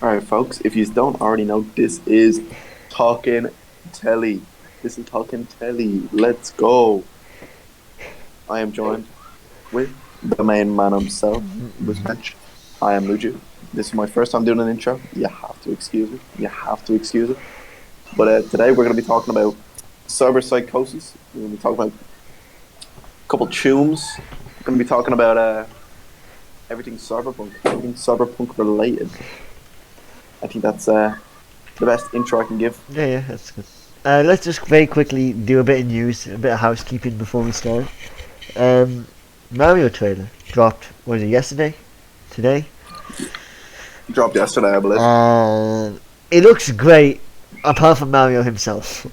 All right, folks. If you don't already know, this is Talking Telly. This is Talking Telly. Let's go. I am joined with the main man himself, with Bench. I am Luigi. This is my first time doing an intro. You have to excuse me. You have to excuse it. But today we're going to be talking about cyber psychosis. We're going to be talking about a couple Chooms. We're going to be talking about everything cyberpunk related. I think that's the best intro I can give. Yeah, that's good. Let's just very quickly do a bit of news, a bit of housekeeping before we start. Mario trailer dropped, was it yesterday? Today? Dropped yesterday, I believe. It looks great, apart from Mario himself.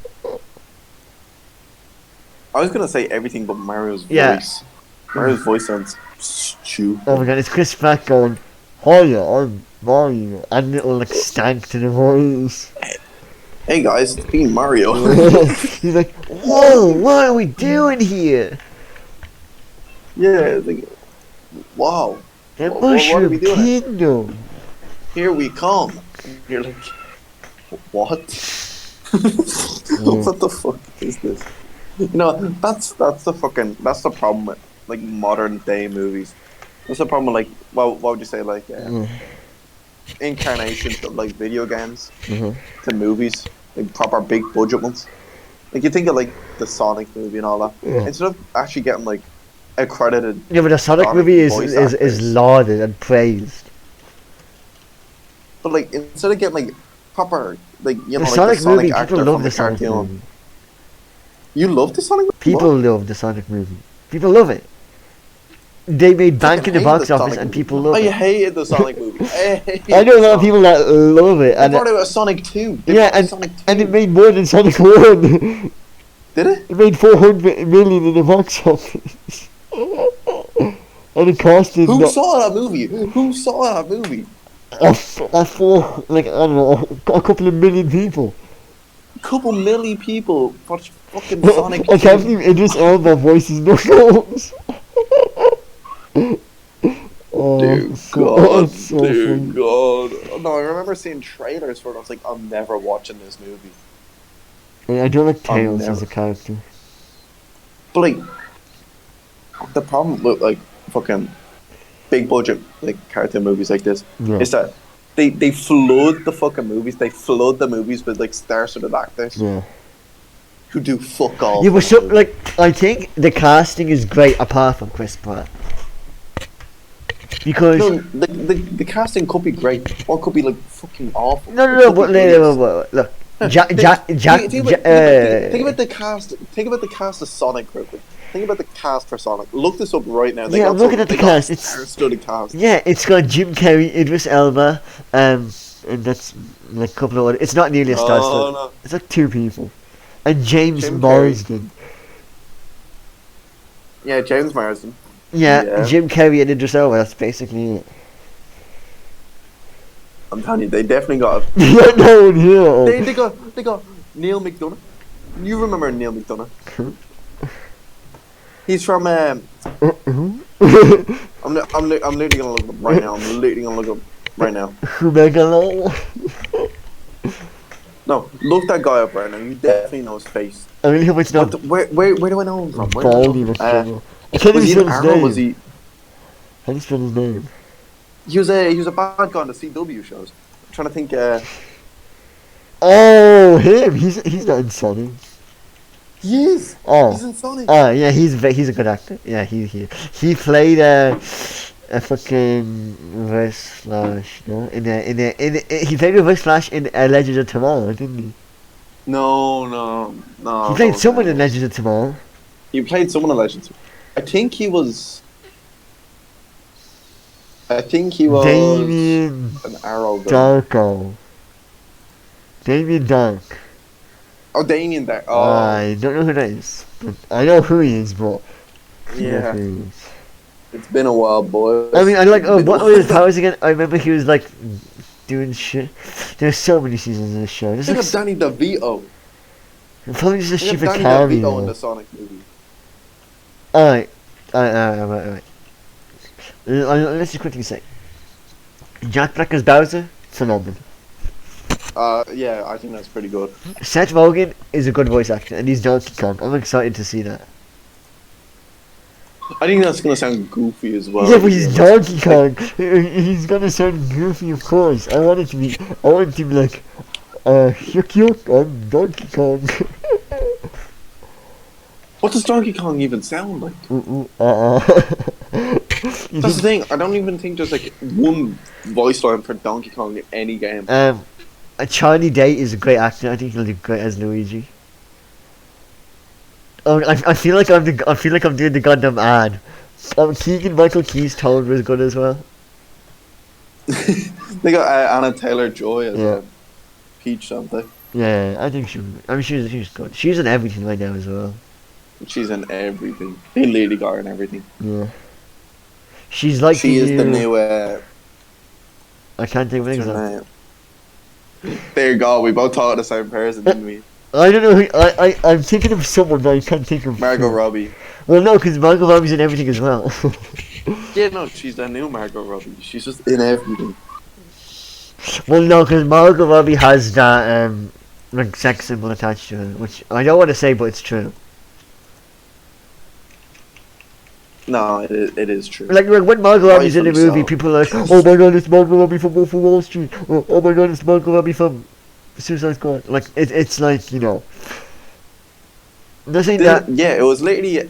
I was going to say everything but Mario's voice. Yeah. Mario's voice sounds stupid. Oh my god, it's Chris Pratt going, "Hiya, I'm Mario," and little like stank to the voice. Hey guys, it's me, Mario. He's like, "Whoa, what are we doing here?" Yeah, like, wow. The What are Mushroom we doing? Kingdom. Here we come. You're like, what? What the fuck is this? You know, that's the problem with like modern day movies. That's the problem with, like, what would you say, like incarnations of like video games to movies, like proper big budget ones. Like you think of like the Sonic movie and all that. Instead of actually getting like accredited. Yeah, but the Sonic movie is actors, lauded and praised. But like instead of getting like proper like The like Sonic the Sonic movie, actor people love from the the Sonic cartoon. movie. You love the Sonic movie? People love the Sonic movie. People love it. They made bank in the box office and people love it. I hated the Sonic movie. I know a lot of people that love it. They brought out a Sonic 2. And it made more than Sonic 1. Did it? It made 400 million in the box office. And it costed... Who saw that movie? Who saw that movie? Like, I don't know, a couple of million people. A couple million people watched fucking Sonic 2. I can't believe Idris Elba voices Knuckles. Oh, Dear God, so dear funny. God. Oh, no, I remember seeing trailers for it. I was like, I'm never watching this movie. I don't like Tails as a character. But like, the problem with like fucking big budget like cartoon movies like this is that they flood the fucking movies. They flood the movies with like star-studded actors who do fuck all. Yeah, but so, like, I think the casting is great apart from Chris Pratt. Because no, the casting could be great or it could be like fucking awful. But look, Jack. Think about the cast. Think about the cast of Sonic real quick. Think about the cast for Sonic. Look this up right now. Yeah, I'm looking at the cast. It's star-studded cast. Yeah, it's got Jim Carrey, Idris Elba, and that's like a couple of other. It's not nearly a star. No. It's like 2 people, and James Marsden. Yeah, James Marsden. Yeah, Jim Carrey and Idris Elba. That's basically it. I'm telling you, they definitely got. No one here. They got Neil McDonough. You remember Neil McDonough? He's from. I'm literally gonna look up right now. No, look that guy up right now. You definitely know his face. I really hope it's not. Where do I know him from? Baldy McDonough. I can't even spell his name. Was he? How do you spell his name? He was a bad guy on the CW shows. I'm trying to think. Oh, him. He's not in Sonic. He is. Oh. He's in Sonic. Oh yeah, he's a good actor. Yeah, he played a fucking Reverse Flash. No, he played Reverse Flash in Legends of Tomorrow, didn't he? No. He played someone in Legends of Tomorrow. He played someone in Legends. I think he was Damien an Arrow villain. Darko. Damien Dark. Oh, Damien Dark. Oh. I don't know who that is. But I know who he is, but yeah. It's been a while, boy. I mean, what were his powers again? I remember he was like doing shit. There's so many seasons of this show. Think of Danny DeVito. Probably just a stupid Danny cameo. DeVito in the Sonic movie. Alright. Let's just quickly say. Jack Black as Bowser, phenomenal. Yeah, I think that's pretty good. Seth Rogen is a good voice actor, and he's Donkey Kong. I'm excited to see that. I think that's gonna sound goofy as well. Yeah, but he's Donkey Kong. He's gonna sound goofy, of course. I want it to be like, yuck, I'm Donkey Kong. What does Donkey Kong even sound like? That's the thing. I don't even think there's like one voice line for Donkey Kong in any game. Charlie Day is a great actor. I think he'll do great as Luigi. Oh, I feel like I'm doing the goddamn ad. Keegan Michael Key's Toad was good as well. They got Anna Taylor-Joy as Peach, don't they? Yeah, I think she's good. She's in everything right now as well. She's in everything. In Lady Gaga and everything. Yeah. She's like she is the new. I can't think of an example. There you go. We both thought of the same person, didn't we? I don't know. I'm thinking of someone, but I can't think of. Margot Robbie. Well, no, because Margot Robbie's in everything as well. Yeah, no, she's the new Margot Robbie. She's just in everything. Well, no, because Margot Robbie has that like sex symbol attached to her, which I don't want to say, but it's true. No, it is true. Like when Margot Robbie's in a movie, people are like, "Oh my God, it's Margot Robbie from Wolf of Wall Street." Oh my God, it's Margot Robbie from Suicide Squad. Like it's like, you know. Nothing that. Yeah, it was literally, you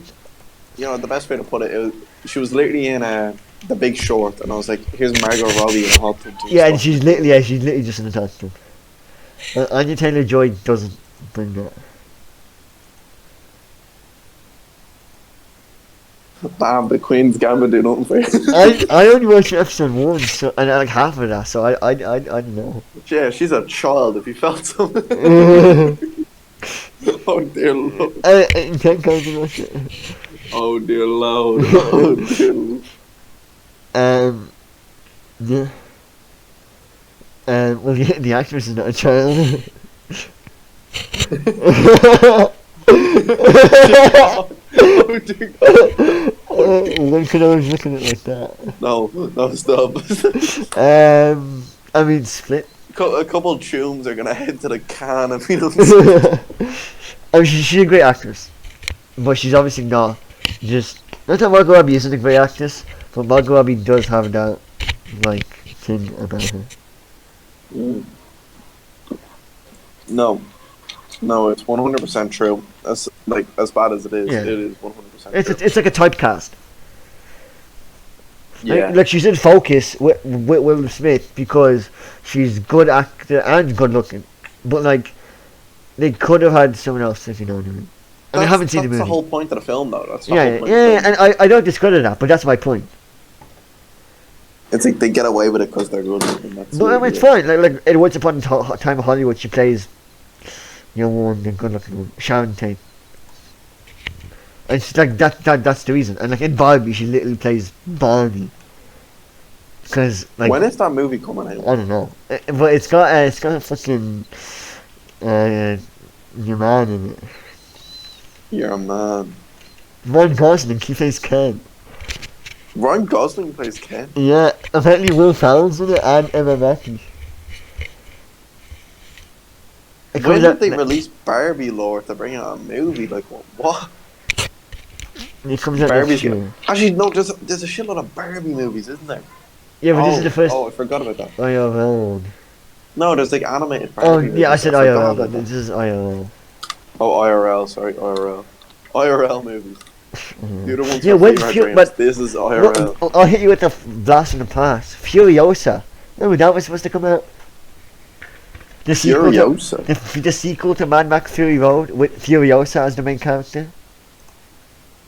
know, the best way to put it. She was literally in The Big Short, and I was like, "Here's Margot Robbie in a hot tub." Yeah, and she's literally just an attachment. Anya Taylor-Joy doesn't bring that. Damn, the Queen's Gambit do nothing for you. I only watched episode 1, so, and I like half of that, so I don't know. Yeah, she's a child. If you felt something. Oh dear Lord. I can't go to watch it. Oh dear Lord. Oh dear Lord. Yeah. Well, the actress is not a child. Oh dear God. When could I was looking at it like that? No, stop. I mean, Split. A couple Chooms are gonna head to the can if you don't. I mean, she's a great actress, but she's obviously not just. Not that Margot Robbie isn't a great actress, but Margot Robbie does have that like thing about her. No, it's 100% true. As bad as it is, Yeah. it is 100% true. It's like a typecast. Yeah. Like she's in focus with Will Smith because she's good actor and good looking, but like they could have had someone else, if you know what I mean. And I haven't seen the movie. That's the whole point of the film, though. That's the Yeah, whole point and I don't discredit that, but that's my point. It's like they get away with it because they're good. But it's fine. Like in Once Upon a Time in Hollywood, she plays one, the good looking one, Sharon Tate. And she's like that's the reason. And like in Barbie, she literally plays Barbie. Because like, when is that movie coming out? I don't know, but it's got a fucking your man in it. You're a man. Ryan Gosling, he plays Ken. Ryan Gosling plays Ken. Yeah, apparently Will Ferrell's in it and Emma Mackey. When did they release Barbie lore to bring out a movie? Like what? It comes out Barbie's next year. Actually, no. There's a shitload of Barbie movies, isn't there? Yeah, but this is the first. Oh, I forgot about that. IRL. No, there's like animated Barbie movies. Yeah, I said IRL, but that. this is IRL. Oh, IRL. Sorry, IRL. IRL movies. The other ones. Yeah, but this is IRL. I'll hit you with the blast from the past. Furiosa. Remember that was supposed to come out. The sequel Furiosa. The sequel to Mad Max Fury Road with Furiosa as the main character.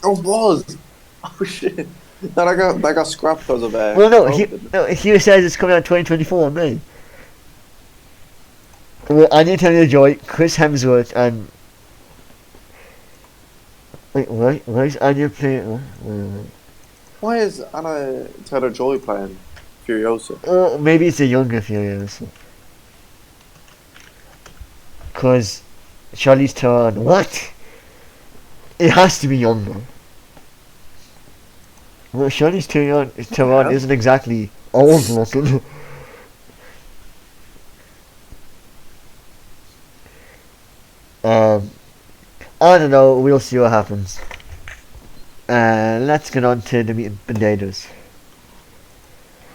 Oh, it was. Oh shit. No, that got scrapped because of Well, no, he says it's coming out 2024 in May. With Anya Taylor-Joy, Chris Hemsworth, and wait, why is Anya playing? Why is Anna Taylor-Joy playing Furiosa? Oh, maybe it's a younger Furiosa. Cause Charlize Theron. What? It has to be younger. Well, Charlize Theron isn't exactly old looking. I don't know. We'll see what happens. Let's get on to the meat and potatoes.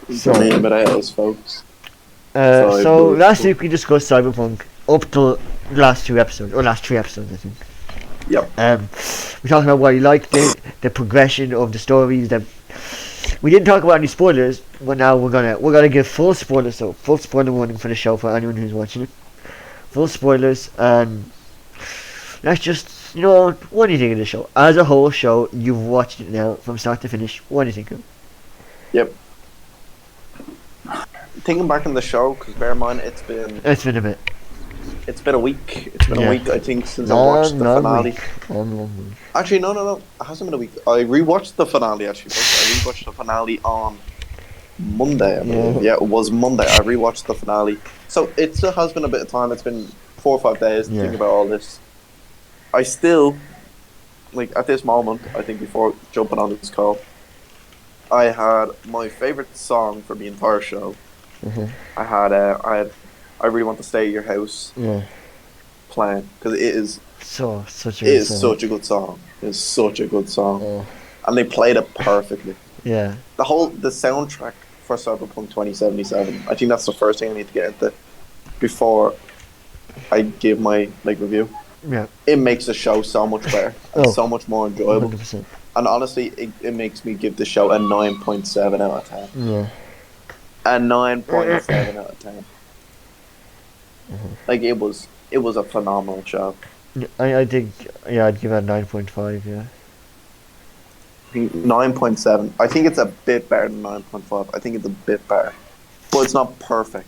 The meat and potatoes, folks. So last week we discussed Cyberpunk up to the last 2 episodes, or last 3 episodes, I think. Yep. We talked about what you liked it, the progression of the stories. We didn't talk about any spoilers, but now we're gonna give full spoilers. So full spoiler warning for the show for anyone who's watching it. Full spoilers, and let's just, what do you think of the show as a whole? Show, you've watched it now from start to finish. What do you think of it? Yep. Thinking back on the show, because bear in mind it's been a bit. It's been a week. It's been a week, I think, since I watched the finale. Actually, no. It hasn't been a week. I rewatched the finale, actually. I rewatched the finale on Monday, I believe. Yeah, it was Monday. I rewatched the finale. So it still has been a bit of time. It's been 4 or 5 days to think about all this. I still, at this moment, I think before jumping on this call, I had my favourite song for the entire show. Mm-hmm. I really want to stay at your house. Playing, because it is such a good song. It's such a good song, and they played it perfectly. Yeah. The soundtrack for Cyberpunk 2077. I think that's the first thing I need to get into before I give my review. Yeah. It makes the show so much better, and so much more enjoyable. 100%. And honestly, it makes me give the show a 9.7 out of 10. Yeah. A 9.7 out of 10. It was a phenomenal show. I think, I'd give it a 9.5, yeah. I think 9.7. I think it's a bit better than 9.5. I think it's a bit better. But it's not perfect.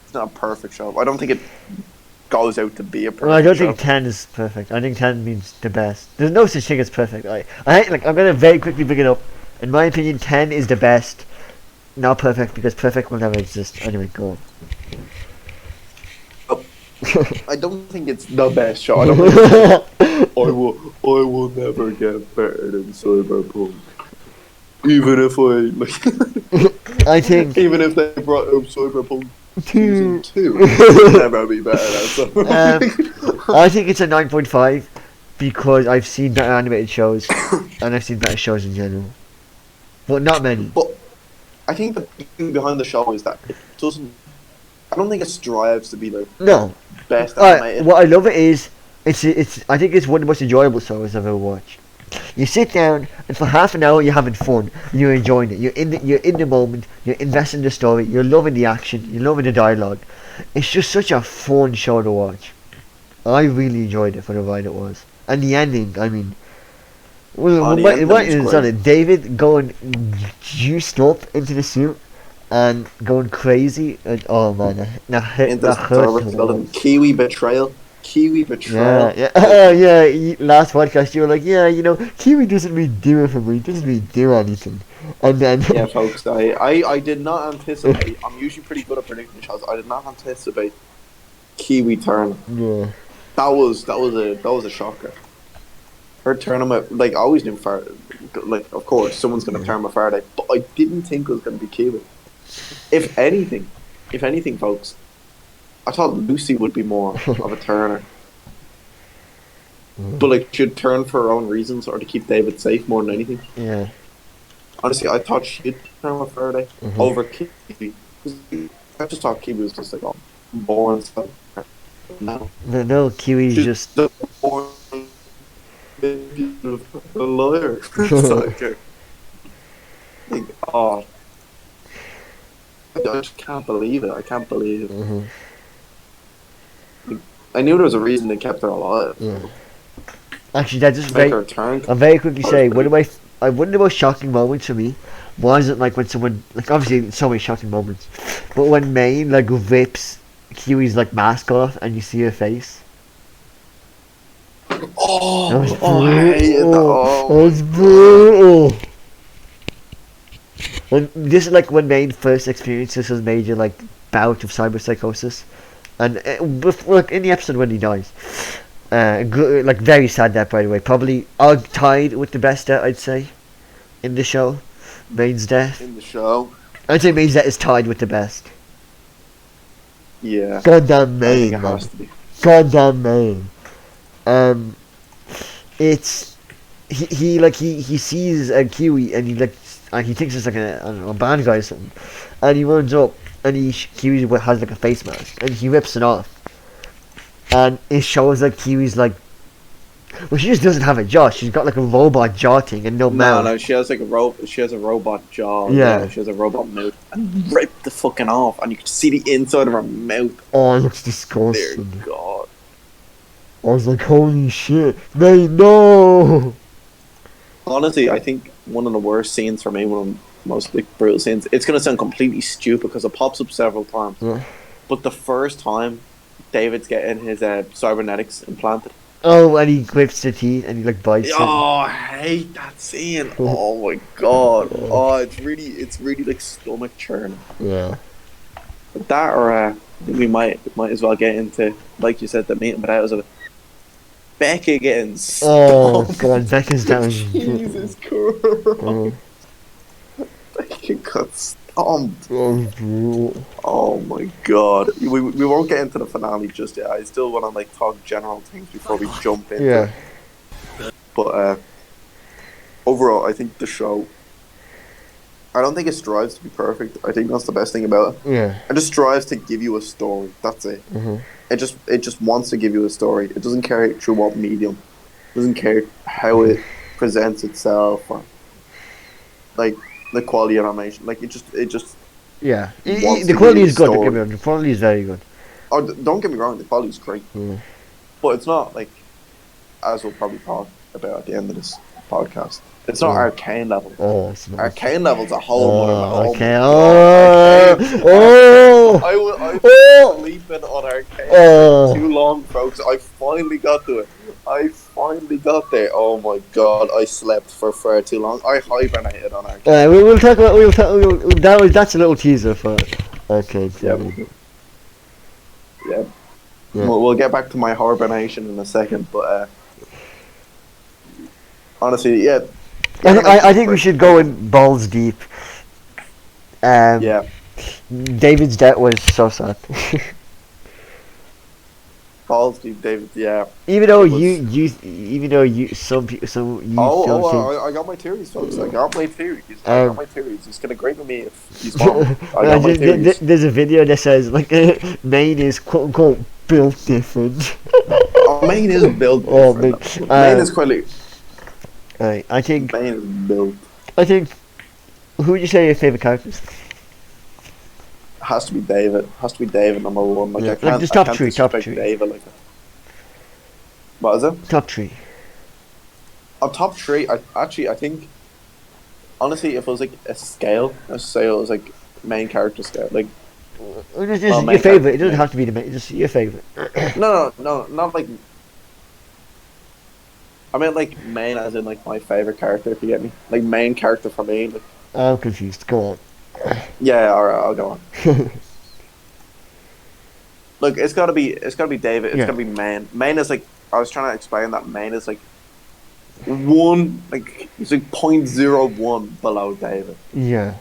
It's not a perfect show. I don't think it goes out to be a perfect show. Well, I don't think 10 is perfect. I think 10 means the best. There's no such thing as perfect. I'm going to very quickly bring it up. In my opinion, 10 is the best. Not perfect, because perfect will never exist. Anyway, go on. I don't think it's the best show. I don't think I will never get better than Cyberpunk. Even if I think even if they brought up Cyberpunk Season 2, it will never be better than Cyberpunk. I think it's a 9.5 because I've seen better animated shows and I've seen better shows in general. But not many. But I think the thing behind the show is that it doesn't. I don't think it strives to be best animated. What I love it is it's. I think it's one of the most enjoyable shows I've ever watched. You sit down and for half an hour you're having fun. You're enjoying it. You're in the moment. You're invested in the story. You're loving the action. You're loving the dialogue. It's just such a fun show to watch. I really enjoyed it for the ride it was, and the ending. I mean, what is on it? David going juiced up into the suit and going crazy. And, oh man, that hurt. Kiwi betrayal. Yeah. Last podcast you were like, Kiwi doesn't really do it for me. He doesn't really do anything. And then yeah, folks, I did not anticipate. I'm usually pretty good at predicting shows. I did not anticipate Kiwi turn. Yeah. That was a shocker. Her turn on my I always knew of course someone's gonna turn my Faraday, but I didn't think it was gonna be Kiwi. If anything, folks, I thought Lucy would be more of a turner. But she'd turn for her own reasons or to keep David safe more than anything. Yeah. Honestly, I thought she'd turn with Faraday over Kiwi. I just thought Kiwi was just boring stuff. No, Kiwi's just the boring a lawyer. I just can't believe it. I can't believe it. I knew there was a reason they kept her alive. Yeah. Actually, that just I'll very quickly say one of the most shocking moments for me wasn't when someone obviously so many shocking moments, but when Maine rips Kiwi's mask off and you see her face. Oh, that was brutal. And this is when Maine first experiences his major bout of cyberpsychosis, and in the episode when he dies, very sad death, by the way. Probably tied with the best death, I'd say, in the show. Maine's death. In the show, I'd say Maine's death is tied with the best. Yeah. Goddamn Maine, man. Goddamn Maine. it's he sees a Kiwi and he thinks it's like a, I don't know, a bad guy or something, and he runs up and Kiwi has like a face mask and he rips it off, and it shows that Kiwi's like, well, she just doesn't have a jaw. She's got like a robot jaw thing and no mouth. No, she has like she has a robot jaw. Yeah. She has a robot mouth, and ripped the fucking off, and you can see the inside of her mouth. Oh, it looks Dear disgusting. God. I was like, holy shit, they no. Honestly, I think one of the worst scenes for me, one of the most like brutal scenes. It's gonna sound completely stupid because it pops up several times. Yeah. But the first time David's getting his cybernetics implanted. Oh, and he grips the teeth and he like bites it. Oh, I hate that scene. Oh my God. Oh, it's really like stomach churning. Yeah. But that, or we might as well get into, like you said, the meeting. But that was a Becca getting Oh stomped. god, Becca's down. Jesus Christ. Becca got stomped. Oh my God. We won't get into the finale just yet. I still want to like talk general things before we jump into. Yeah. But overall, I think the show, I don't think it strives to be perfect. I think that's the best thing about it. Yeah. It just strives to give you a story. That's it. Mm-hmm. It just wants to give you a story. It doesn't care through what medium. It doesn't care how it presents itself or like the quality of animation. Like it just. Yeah. wants The to quality give is you a good. Don't story. get me wrong. The quality is very good. Oh, don't get me wrong. The quality is great, Mm. but it's not like, as we'll probably talk about at the end of this podcast. It's not Mm. arcane level. Oh, it's nice. Arcane level's a whole other. Okay. Oh, Oh. I've Oh. been sleeping on arcane Oh. for too long, folks. I finally got to it. I finally got there. Oh my God, I slept for far too long. I hibernated on arcane. We'll talk about. That's a little teaser for. Okay. Yeah. Yeah. Yeah. We'll get back to my hibernation in a second, but honestly, yeah. I think we should go in balls deep. Yeah. David's death was so sad. Balls deep, David. Yeah. Even though It was- some you still think. I got my theories, folks. I got my theories. He's gonna agree with me if he's wrong. I got my theories. There's a video that says like Maine is quote unquote built different. Oh, Maine is built. Oh, different. Maine. Maine is quite. I think. Maine is built. Who would you say your favorite characters? Has to be David. Has to be David number one. Like Yeah. I can't. Just top I can't three, top disrespect three. David like that. What is it? Top three. Top three. I think. Honestly, if it was like a scale, let's say it was like main character scale. Like Just Well, your main favorite. It character, doesn't have to be the main. Just your favorite. no, not like. I meant like main as in like my favorite character. If you get me, like main character for me. Like, I'm confused. Go on. yeah, all right, I'll go on. Look, it's gotta be David. It's Yeah. gotta be main. Main is like I was trying to explain that main is like one like it's like 0.01 below David. Yeah.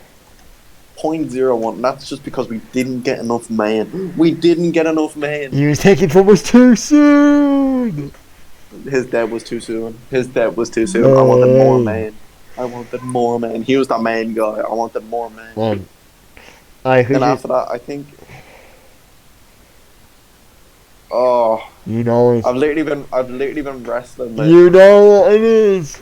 0.01. That's just because we didn't get enough main. We didn't get enough main. You was taking from us too soon. His death was too soon. I wanted more main. He was the main guy. I wanted more main. Man. And after that, I think. Oh, You know it. I've literally been wrestling. Mate. You know what it is.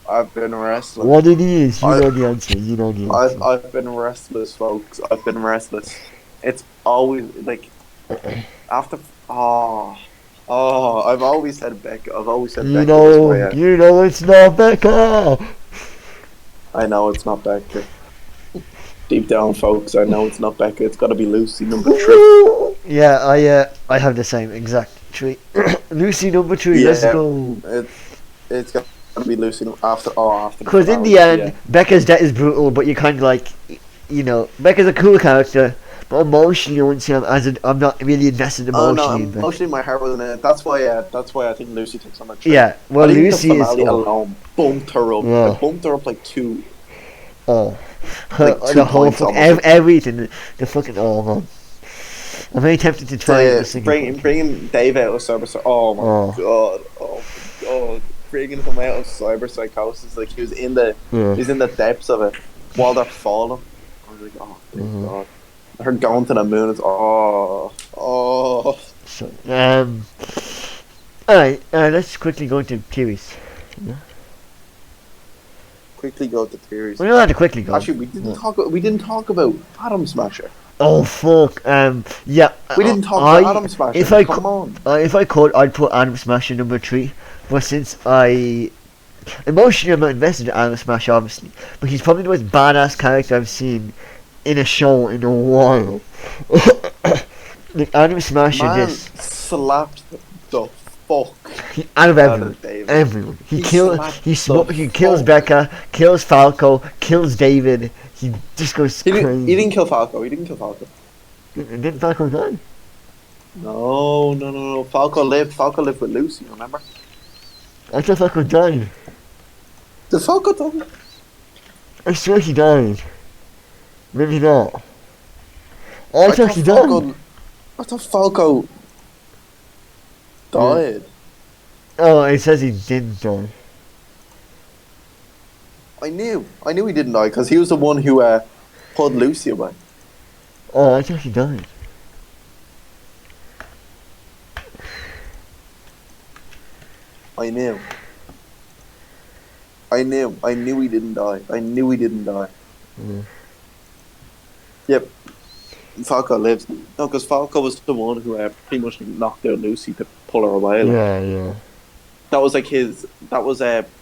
I've been wrestling. What it is. You I- know the answer. You know the answer. I've been restless, folks. I've been restless. It's always like after. I've always said Becca. You know it's not Becca. I know it's not Becca. Deep down, folks, I know it's not Becca. It's got to be Lucy number 3. Yeah, I have the same exact three. Lucy number 3. Let's Yeah. go. It's got to be Lucy after. Because in the end, Becca's death is brutal, but you kind of like, Becca's a cool character, but emotionally, I'm not really invested Oh emotionally. no, emotionally my heart wasn't in it. That's why I think Lucy takes on that. Yeah, well, I think Lucy the is. finale alone bumped her up. Yeah. It bumped her up like 2. Oh, Like 2 the whole points fucking almost. everything, the fucking man. I'm very tempted to try it. Bringing Dave out of Cyberpunk. Oh my Oh. god! Oh my freaking come out of cyber psychosis. Like he was in the he's in the depths of it while they're falling. I was like, oh thank God. Her going to the moon is So, alright, let's quickly go into theories. Quickly go to theories. We're not allowed to quickly go. Actually, we didn't talk about Atom Smasher. Oh fuck! Yeah. We didn't talk about Atom Smasher. If I could, I'd put Atom Smasher number 3. But since emotionally I'm not invested in Atom Smasher, obviously, but he's probably the most badass character I've seen in a show in a while. Like Atom Smasher, just slapped the fuck out of everyone. He kills Becca, kills Falco, kills David. He just goes crazy. He didn't kill Falco. Didn't Falco die? No. Falco lived with Lucy, remember? I thought Falco died. Did Falco die? I swear he died. Maybe not. I thought he died. I thought Falco died. Oh, it says he didn't die. I knew he didn't die because he was the one who pulled Lucy away. Oh, I thought he died. I knew he didn't die. Yep. Falco lives. No, because Falco was the one who pretty much knocked out Lucy to pull her away. Like. Yeah. That was like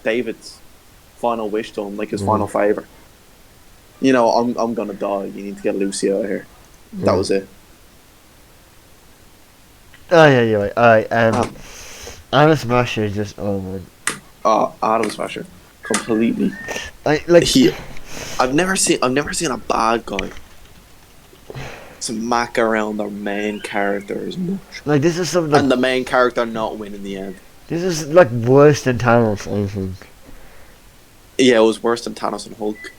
David's final wish to him, like his final favour. You know, I'm gonna die. You need to get Lucy out of here. That was it. Oh yeah, you're right. Alright, Atom Smasher is just man. Oh, Atom Smasher, completely. I've never seen a bad guy smack around their main character as much. Like this is something. And the main character not win in the end. This is like worse than Thanos, I think. Yeah, it was worse than Thanos and Hulk.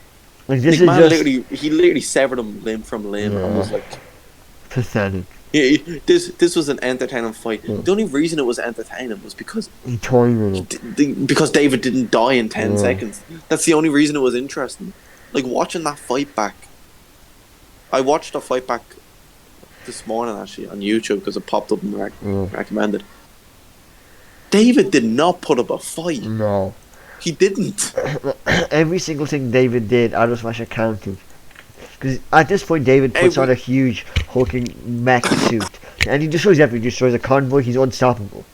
Like this like, is man, he literally severed him limb from limb and was like pathetic. Yeah, this was an entertaining fight. The only reason it was entertaining was because because David didn't die in 10 seconds. That's the only reason it was interesting. Like watching that fight back. I watched the fight back this morning actually on YouTube because it popped up and recommended. David did not put up a fight. No. He didn't. Every single thing David did, Atom Smasher counted. Because at this point, David puts on a huge hulking mech suit. And he destroys everything. He destroys a convoy. He's unstoppable.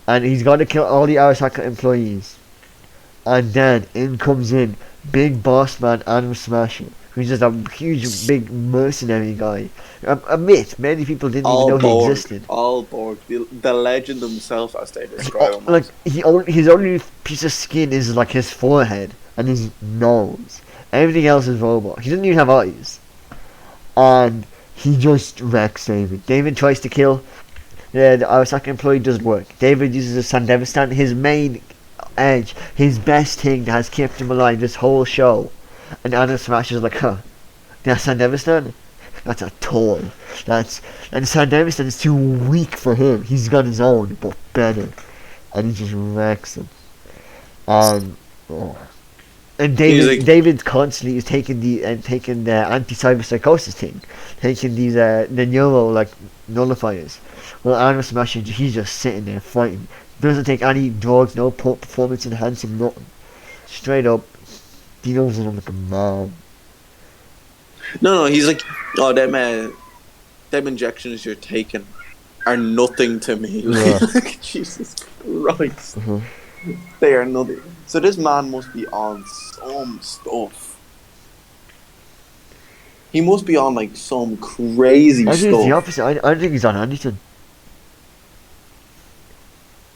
And he's got to kill all the Arasaka employees. And then in comes big boss man Atom Smasher. Who's just a huge, big mercenary guy. A myth. Many people didn't even know he existed. All Borg. The legend himself, as they describe him. Like, his only piece of skin is like his forehead and his nose. Everything else is robot. He doesn't even have eyes. And he just wrecks David. David tries to kill the Arasaka employee, doesn't work. David uses a Sandevistan, his main edge, his best thing that has kept him alive this whole show. And Atom Smasher's like, that's Sandevistan? That's a toy. And Sandevistan is too weak for him. He's got his own, but better. And he just wrecks him. And David constantly is taking the anti-cyber psychosis thing, taking these the neuro nullifiers. Well, Atom Smasher, he's just sitting there fighting. Doesn't take any drugs, no performance enhancing, nothing. Straight up, deals with him like a man. No, he's like, them injections you're taking are nothing to me. Yeah. Like, Jesus Christ. They are nothing. So this man must be on some stuff. He must be on like some crazy stuff. I think it's the opposite. I don't think he's on anything.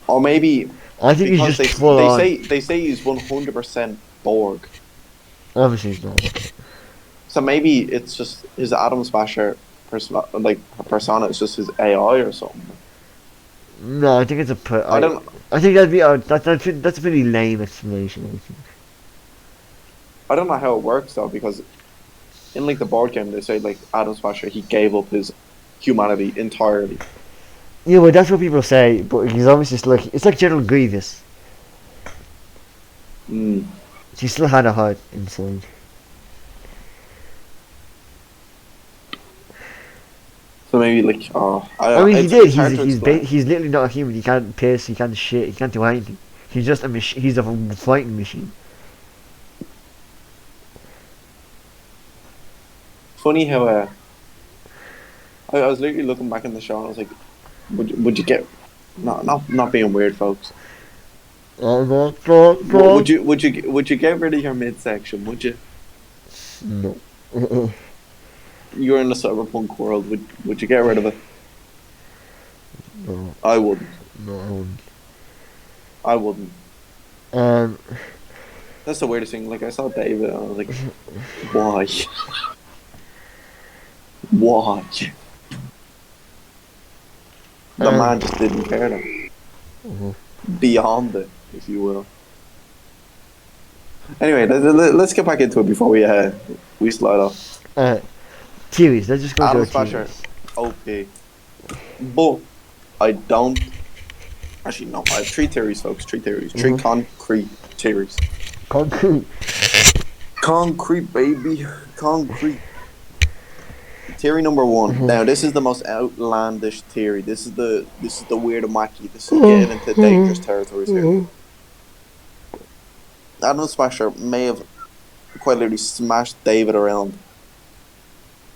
Or maybe I think he's just full on. They say he's 100% Borg. Obviously he's not. So maybe it's just his Atom Smasher persona is just his AI or something. No, I think it's I don't. I think that'd be that's a pretty lame explanation. I think. I don't know how it works though, because in like the board game they say like Atom Smasher he gave up his humanity entirely. Yeah, well that's what people say, but he's obviously just like it's like General Grievous. Mm. She still had a heart inside. So maybe like, I mean, he it's, did. it's hard to explain. He's literally not a human. He can't piss. He can't shit. He can't do anything. He's just a machine. He's a fighting machine. Funny how I was literally looking back in the show and I was like, would you get not being weird, folks? Would you get rid of your midsection? Would you? No. You're in the cyberpunk world. Would you get rid of it? No. I wouldn't. No, I wouldn't. I wouldn't. Um. That's the weirdest thing. Like I saw David and I was like, why? Why? The man just didn't care then. Beyond it, if you will. Anyway, let's get back into it before we slide off. Theories. Let's just go Atom to Smasher, theories. OP. But I don't. Actually, no. I have 3 theories, folks. 3 theories. 3 concrete theories. Concrete. Concrete, baby. Concrete. Theory number 1. Now, this is the most outlandish theory. This is the weird and wacky. This is getting into dangerous territories here. Atom Smasher may have quite literally smashed David around,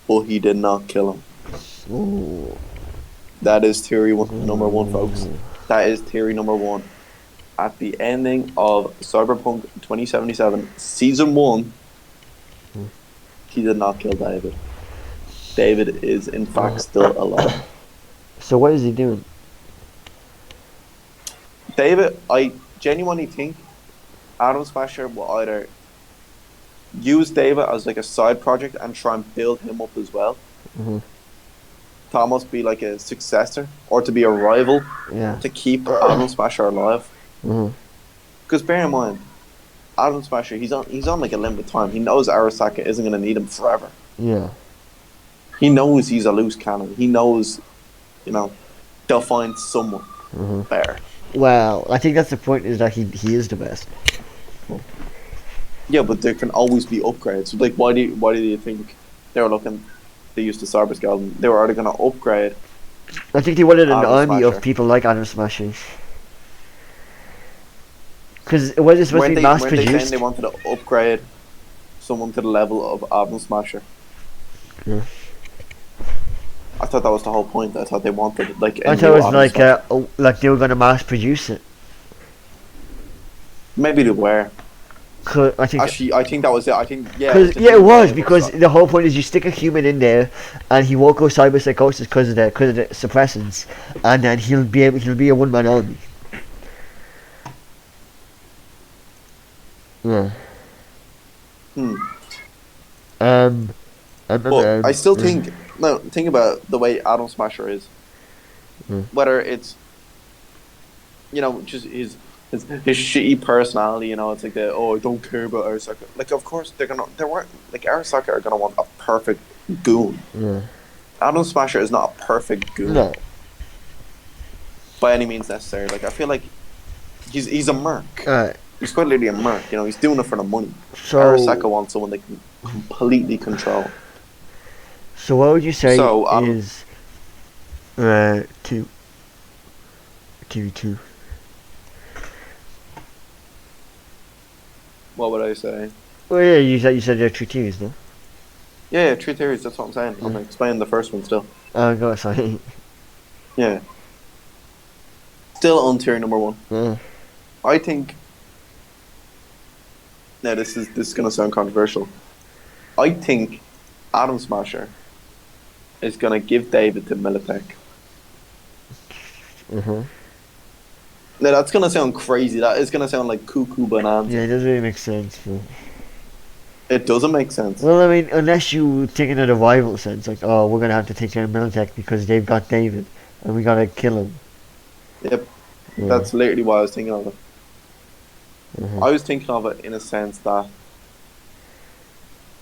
but he did not kill him. Ooh. That is theory number 1, folks. That is theory number 1. At the ending of Cyberpunk 2077 Season 1, he did not kill David. David is in fact still alive. So what is he doing? David, I genuinely think Atom Smasher will either use David as like a side project and try and build him up as well. To almost be like a successor or to be a rival to keep Atom Smasher alive. Because bear in mind, Atom Smasher, he's on like a limited time. He knows Arasaka isn't going to need him forever. Yeah. He knows he's a loose cannon. He knows, they'll find someone better. Well, I think that's the point, is that he is the best. Yeah, but there can always be upgrades. Like, why do you think they were looking? They used the Cyber Skeleton. They were already going to upgrade. I think they wanted an Atom army Smasher. of people like Atom Smashers. Because it wasn't supposed to be mass Weren't they saying produced. they wanted to upgrade someone to the level of Atom Smasher? Yeah. I thought that was the whole point. I thought they wanted like. I thought it was like they were going to mass produce it. Maybe they were. I think Actually, I think that was it. I think it was because the whole point is you stick a human in there, and he won't go cyber psychosis because of the suppressants, and then he'll be a one-man army. Yeah. But I still think think about the way Atom Smasher is. Whether it's just his shitty personality, it's like I don't care about Arasaka. Like, of course Arasaka are gonna want a perfect goon. Atom Smasher is not a perfect goon. No. By any means necessary. Like, I feel like he's a merc. Alright. He's quite literally a merc. He's doing it for the money. So Arasaka wants someone they can completely control. So what would you say is two? What would I say? Well, yeah, you said there are 2 theories, no? Yeah, 3 theories. That's what I'm saying. I'm explaining the first one still. Oh, God, sorry. Yeah. Still on theory number 1. Yeah. I think. Now this is gonna sound controversial. I think Atom Smasher is gonna give David to Militech. Now that's gonna sound crazy. That is gonna sound like cuckoo bananas. Yeah, it doesn't really make sense. But... It doesn't make sense. Well, I mean, unless you take it in a rival sense, like, oh, we're gonna have to take care of Militech because they've got David, and we gotta kill him. Yep. Yeah. That's literally what I was thinking of it. I was thinking of it in a sense that,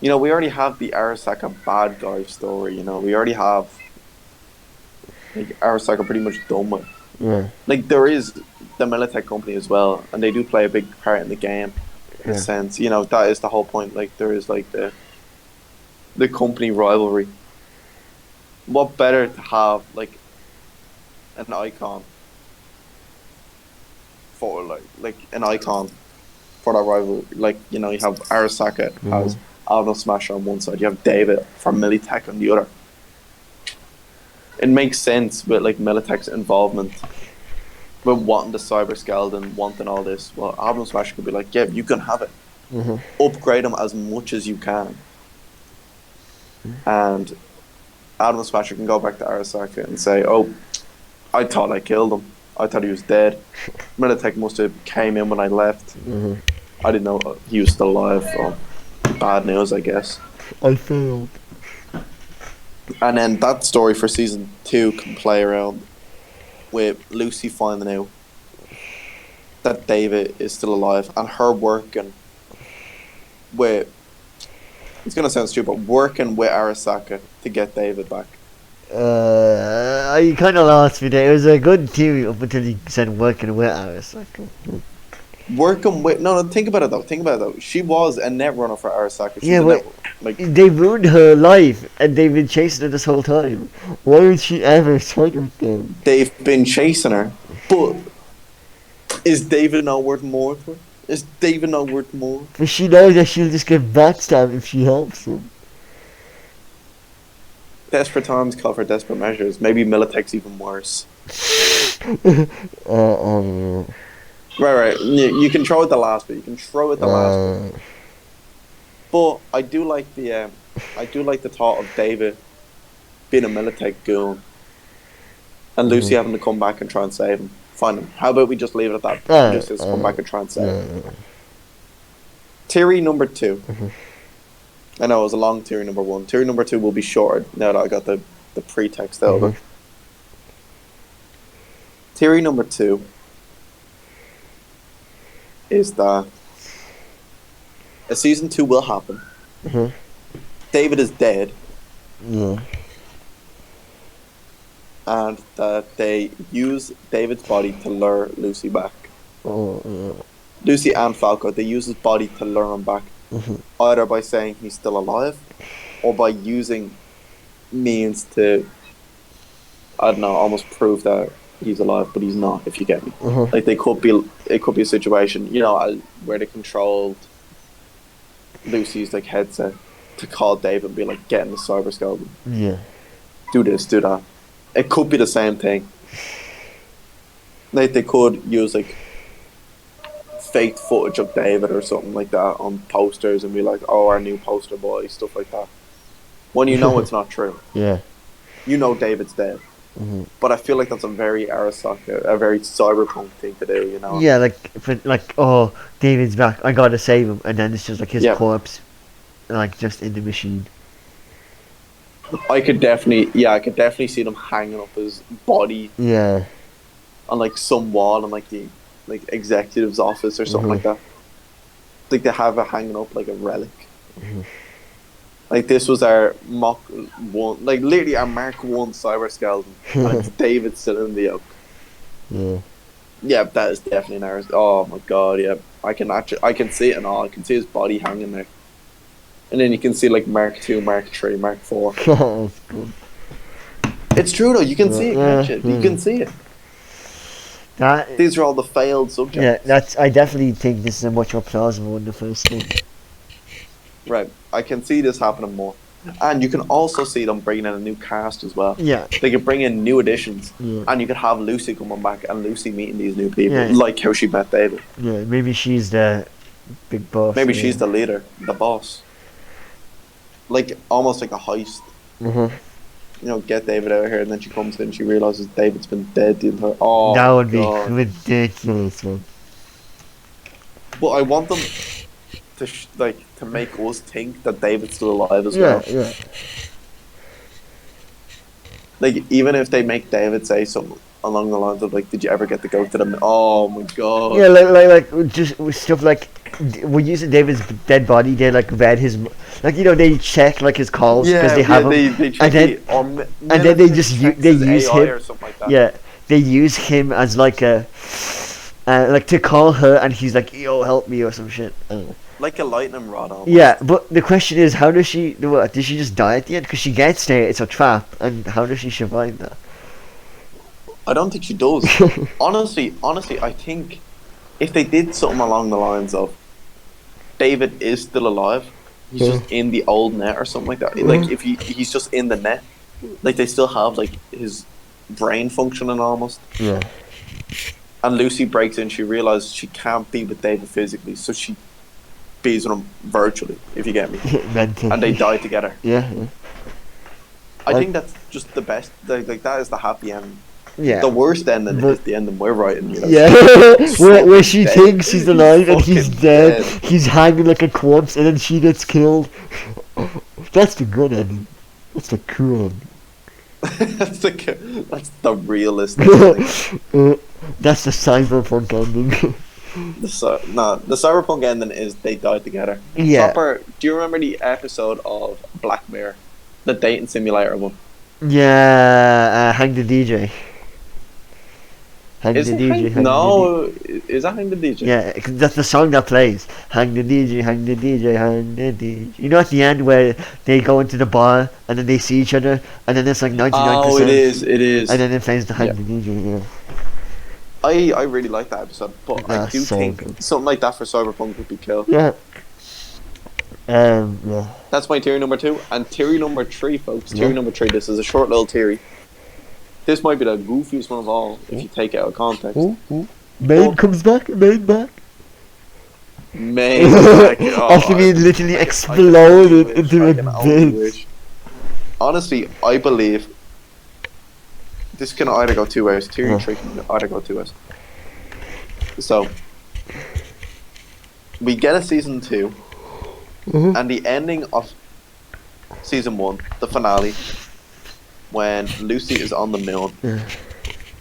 we already have the Arasaka bad guy story. We already have Arasaka pretty much done with. Yeah. Like, there is the Militech company as well, and they do play a big part in the game. in a sense. You know, that is the whole point. Like, there is like the company rivalry. What better to have like an icon for like an icon for that rivalry? Like, you know, you have Arasaka has Aldo Smasher on one side, you have David for Militech on the other. It makes sense with like Militech's involvement with wanting the Cyber Skeleton, wanting all this. Well, Aldo Smasher could be like, yeah, you can have it. Upgrade him as much as you can. And Adam Smasher can go back to Arasaka and say, oh, I thought I killed him. I thought he was dead. Militech must have came in when I left. I didn't know he was still alive. Well, bad news, I guess. I failed. And then that story for season 2 can play around with Lucy finding out that David is still alive and her working with, it's going to sound stupid, but working with Arasaka to get David back. You kind of lost me there. It was a good theory up until you said working with Arasaka. Working with... No, think about it though. She was a net runner for Arasaka. But they ruined her life and they've been chasing her this whole time. Why would she ever fight with them? They've been chasing her, but is David not worth more to her? Is David not worth more? But she knows that she'll just get backstabbed if she helps him. Desperate times call for desperate measures. Maybe Militech's even worse. Right. You can throw it the last bit. But I do like the thought of David being a Militech goon and Lucy having to come back and try and save him. Find him. How about we just leave it at that? Just come back and try and save him. Theory number 2. I know it was a long theory number 1. Theory number 2 will be shorter now that I got the pretext out of it. Theory number 2 is that a season 2 will happen. David is dead. And that they use David's body to lure Lucy back. Lucy and Falco, they use his body to lure him back. Either by saying he's still alive or by using means to, I don't know, almost prove that he's alive, but he's not, if you get me. Like, it could be a situation, you know, where they controlled Lucy's like headset to call David and be like, get in the Cyber Skeleton. Do this, do that. It could be the same thing. Like, they could use like fake footage of David or something like that on posters and be like, oh, our new poster boy, stuff like that. When you know it's not true. You know David's dead. But I feel like that's a very Arasaka, a very Cyberpunk thing to do, you know? Yeah, like, oh, David's back, I gotta save him, and then it's just like his corpse, like, just in the machine. I could definitely see them hanging up his body on like some wall in like the executive's office or something like that. Like, they have it hanging up like a relic. Like, this was our Mach 1, like literally our Mark 1 Cyber Skeleton, and it's David still in the oak. Yeah, that is definitely an Aris. Oh my god, yeah. I can see it and all. I can see his body hanging there. And then you can see like Mark 2, Mark 3, Mark 4. It's true though, you can see it, can't you? You can see it. These are all the failed subjects. Yeah, I definitely think this is a much more plausible one than the first one. Right, I can see this happening more. And you can also see them bringing in a new cast as well. Yeah. They could bring in new additions. And you could have Lucy coming back and Lucy meeting these new people, like how she met David. Yeah, maybe she's the big boss. Maybe she's the leader, the boss. Like, almost like a heist. You know, get David out of here, and then she comes in and she realises David's been dead the entire... Oh, that would be ridiculous, man. But I want them to make us think that David's still alive as well. Yeah. Like, even if they make David say something along the lines of like, "Did you ever get to go to the?" Oh my god. Yeah, like just stuff like we're using David's dead body. They like read his, like, you know, they check like his calls because they have him, they check and then they just use him. Or something like that. Yeah, they use him as like a like to call her, and he's like, "Yo, help me" or some shit. I don't know. Like a lightning rod almost. Yeah, but the question is, how does she? What, did she just die at the end? Because she gets there, it's a trap, and how does she survive that? I don't think she does. honestly, I think if they did something along the lines of David is still alive, he's just in the old net or something like that. Like if he's just in the net, like they still have like his brain functioning almost. Yeah. And Lucy breaks in. She realizes she can't be with David physically, so she bees with him virtually. If you get me. Mentally. And they die together. Yeah. I think that's just the best. Like that is the happy ending. Yeah. The worst ending is the ending we're writing. You know? Yeah. where she dead. thinks he's alive and he's fucking dead. He's hanging like a corpse, and then she gets killed. That's the good ending. That's the cool ending. that's the realistic ending. That's the cyberpunk ending. The cyberpunk ending is they die together. Yeah. Proper, do you remember the episode of Black Mirror, the dating simulator one? Yeah, Hang the DJ. Hang Is the it DJ. Hang? No, is that Hang the DJ? Yeah, 'cause that's the song that plays. Hang the DJ, hang the DJ, hang the DJ. You know at the end where they go into the bar and then they see each other and then it's like 99%. Oh, it is. And then it plays the Hang Yeah. the DJ, yeah. I really like that episode, but I That's do so think good. something like that for Cyberpunk would be cool. Yeah. Yeah. That's my theory number 2. And theory number 3, folks. Theory number 3, this is a short little theory. This might be the goofiest one of all if you take it out of context. Maid comes back, Maid back. May After being literally exploded into a bitch. Honestly, I believe this can either go two ways. Theory 3 can either go two ways. So, we get a season 2, and the ending of season 1, the finale, when Lucy is on the moon,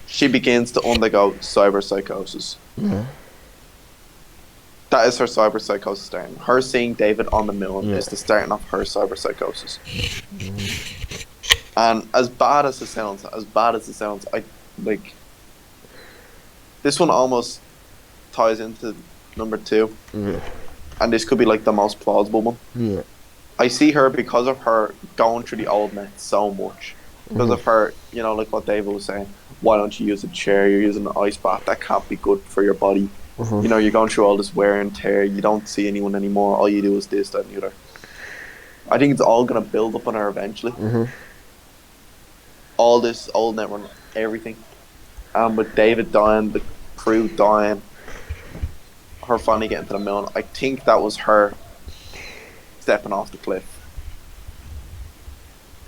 she begins to undergo cyberpsychosis. That is her cyberpsychosis starting. Her seeing David on the moon is the starting of her cyberpsychosis. And as bad as it sounds, I like this one almost ties into number 2. And this could be like the most plausible one. I see her because of her going through the old net so much. Because of her, you know, like what David was saying, why don't you use a chair? You're using an ice bath. That can't be good for your body. You know, you're going through all this wear and tear. You don't see anyone anymore. All you do is this, that, and the other. I think it's all going to build up on her eventually. All this old network, everything. And with David dying, the crew dying, her finally getting to the moon, I think that was her stepping off the cliff.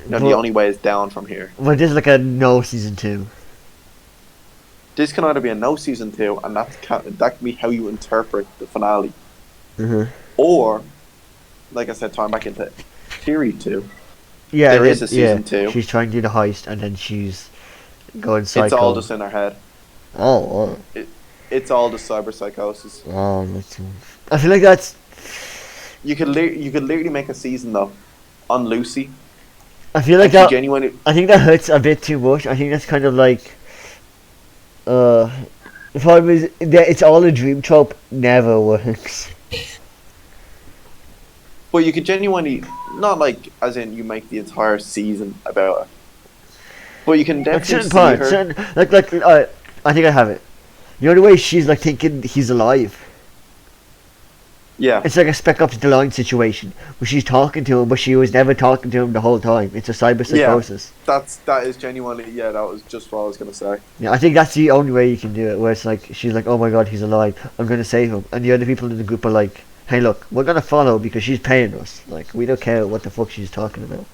You know, the only way is down from here. But this is like a no season 2. This can either be a no season 2, and that can be how you interpret the finale. Or, like I said, tying back into theory 2. Yeah, there is a season 2. She's trying to do the heist, and then she's going psycho. It's all just in her head. Oh. It's all just cyberpsychosis. Oh, I feel like that's. You could literally make a season though, on Lucy. I feel like that. Genuinely. I think that hurts a bit too much. I think that's kind of like. The problem is that it's all a dream trope. Never works. But you could genuinely, not like as in you make the entire season about it, but you can definitely like certain parts, I think I have it. You know the way she's like thinking he's alive. Yeah. It's like a Spec Ops The Line situation where she's talking to him, but she was never talking to him the whole time. It's a cyberpsychosis. Yeah, that is genuinely, that was just what I was gonna say. Yeah, I think that's the only way you can do it, where it's like she's like, oh my god, he's alive, I'm gonna save him, and the other people in the group are like, hey look, we're gonna follow because she's paying us. Like, we don't care what the fuck she's talking about.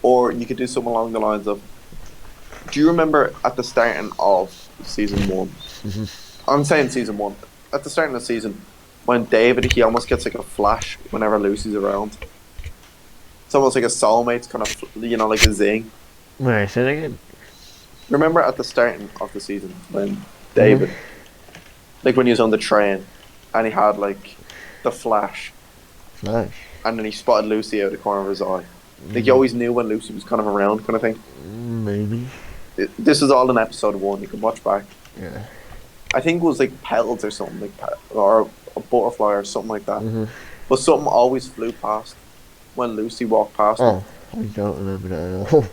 Or you could do something along the lines of, do you remember at the starting of season 1? I'm saying season 1. At the starting of the season, when David, he almost gets like a flash whenever Lucy's around. It's almost like a soulmate's kind of, you know, like a zing. Right, say that again. Remember at the starting of the season when David, like when he was on the train, and he had like the flash, and then he spotted Lucy out of the corner of his eye. Like, you always knew when Lucy was kind of around, kind of thing. Maybe. This is all in episode 1. You can watch back. Yeah. I think it was like petals or something, or a butterfly or something like that. Mm-hmm. But something always flew past when Lucy walked past them. Oh, I don't remember that at all.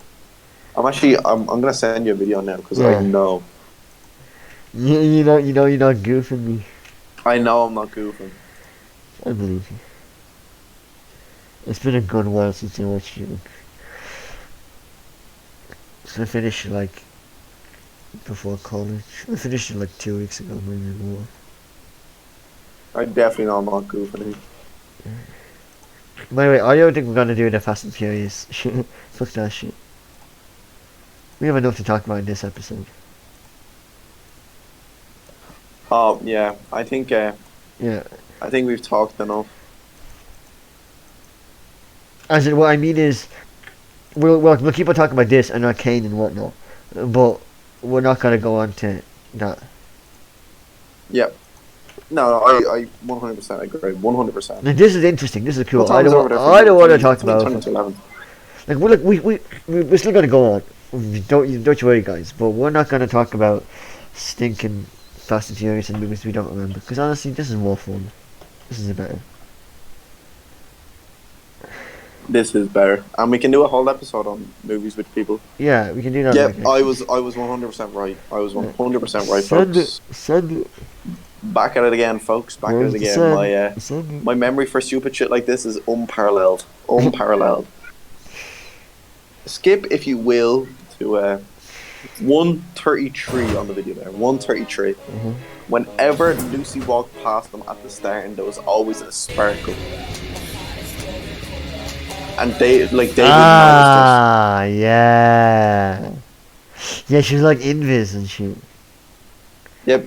I'm gonna send you a video now because I know. You're not goofing me. I know I'm not goofing. I believe you. It's been a good while since I watched you. So I finished like before college. I finished it like 2 weeks ago, maybe more. I definitely know I'm not goofing. By the way, I don't think we're gonna do the Fast and Furious shit. Fuck that shit. We have enough to talk about in this episode. Oh yeah, I think Yeah. I think we've talked enough. As in, what I mean is, we'll keep on talking about this and Arcane and whatnot, but we're not gonna go on to that. Yep. No, I 100% agree. 100%. Like, this is interesting. This is cool. What time I is it over don't there for you? want to talk It's only about. 20 to 11. Like we're still gonna go on. Don't you worry, guys. But we're not gonna talk about stinking Fast and Furious and movies we don't remember. Because honestly, this is more fun. This is better. This is better, and we can do a whole episode on movies with people. Yeah, we can do that. Yeah, later. I was 100% right. I was 100% right, Send folks. Send it. Back at it again, folks. Back at it again. My memory for stupid shit like this is unparalleled. Unparalleled. Skip, if you will, to 133 on the video there. 133. Mm-hmm. Whenever Lucy walked past them at the start, and there was always a sparkle. And David noticed Ah, yeah. Yeah, she was like invis and shit. Yep.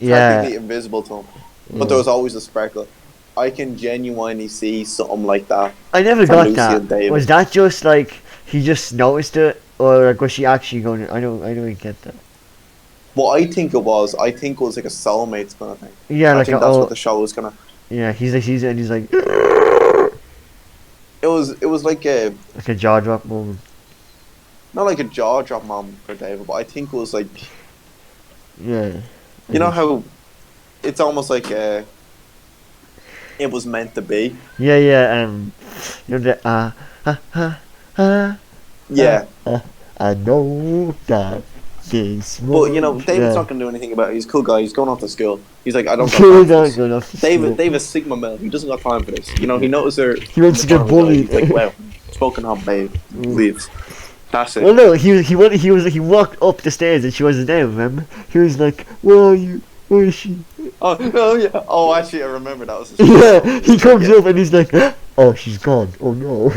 Yeah. Technically invisible to him. But there was always a sparkle. I can genuinely see something like that. I never from got Lucy that. and David. Was that just like he just noticed it, or like was she actually going? I don't get that. What I think it was like a soulmates kind of thing. Yeah, I like think that's what the show was gonna. Yeah, he sees it and he's like. It was like a jaw drop moment. not like a jaw drop moment for David, but I think it was like, Yeah. you know how it's almost like it was meant to be. Yeah. You know the Yeah. I know that this. But you know, David's not gonna do anything about it. He's a cool guy. He's going off to school. He's like, I don't got Cool time guy for going this. off to school. David's Sigma male. He doesn't got time for this. You know, he noticed her. He wants to get bullied. He's like, wow, spoken on, babe. Leaves. That's it. Well, no, he walked up the stairs and she wasn't there. Remember? He was like, "Where are you? Where is she?" Oh yeah. Oh, actually, I remember that was. Yeah, he comes up and he's like, "Oh, she's gone. Oh no."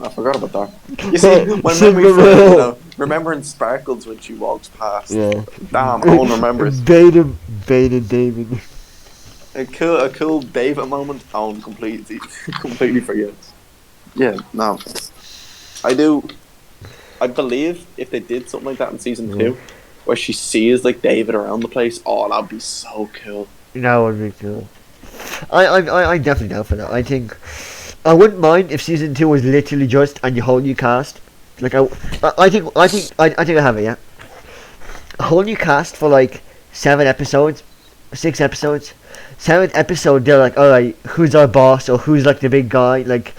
I forgot about that. You see, my memory for remembering sparkles when she walks past. Yeah. Damn, I won't remember it. Beta David. A cool David moment. Owen completely forgets. Yeah, no. I believe if they did something like that in season 2, where she sees like David around the place, oh, that'd be so cool. That would be cool. I definitely down for that. I think I wouldn't mind if season 2 was literally just a whole new cast. Like I think I have it. Yeah, a whole new cast for like 7 episodes, 6 episodes. 7th episode, they're like, alright, who's our boss or who's like the big guy? Like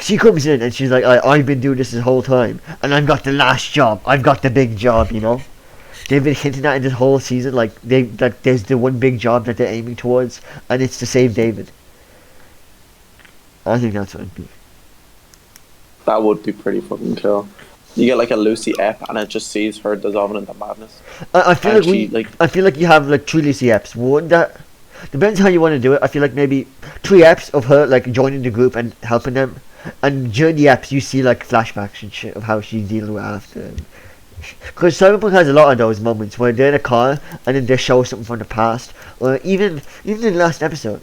she comes in and she's like, I've been doing this whole time and I've got the last job. I've got the big job, you know. They've been hinting at in this whole season, like there's the one big job that they're aiming towards, and it's to save David. I think that's what it'd be. That would be pretty fucking cool. You get like a Lucy ep, and it just sees her dissolving into madness. I feel I feel like you have like 3 Lucy eps. One that depends how you want to do it. I feel like maybe 3 eps of her like joining the group and helping them, and during the eps you see like flashbacks and shit of how she's dealing with after. Because Cyberpunk has a lot of those moments where they're in a car and then they show something from the past, or even in the last episode,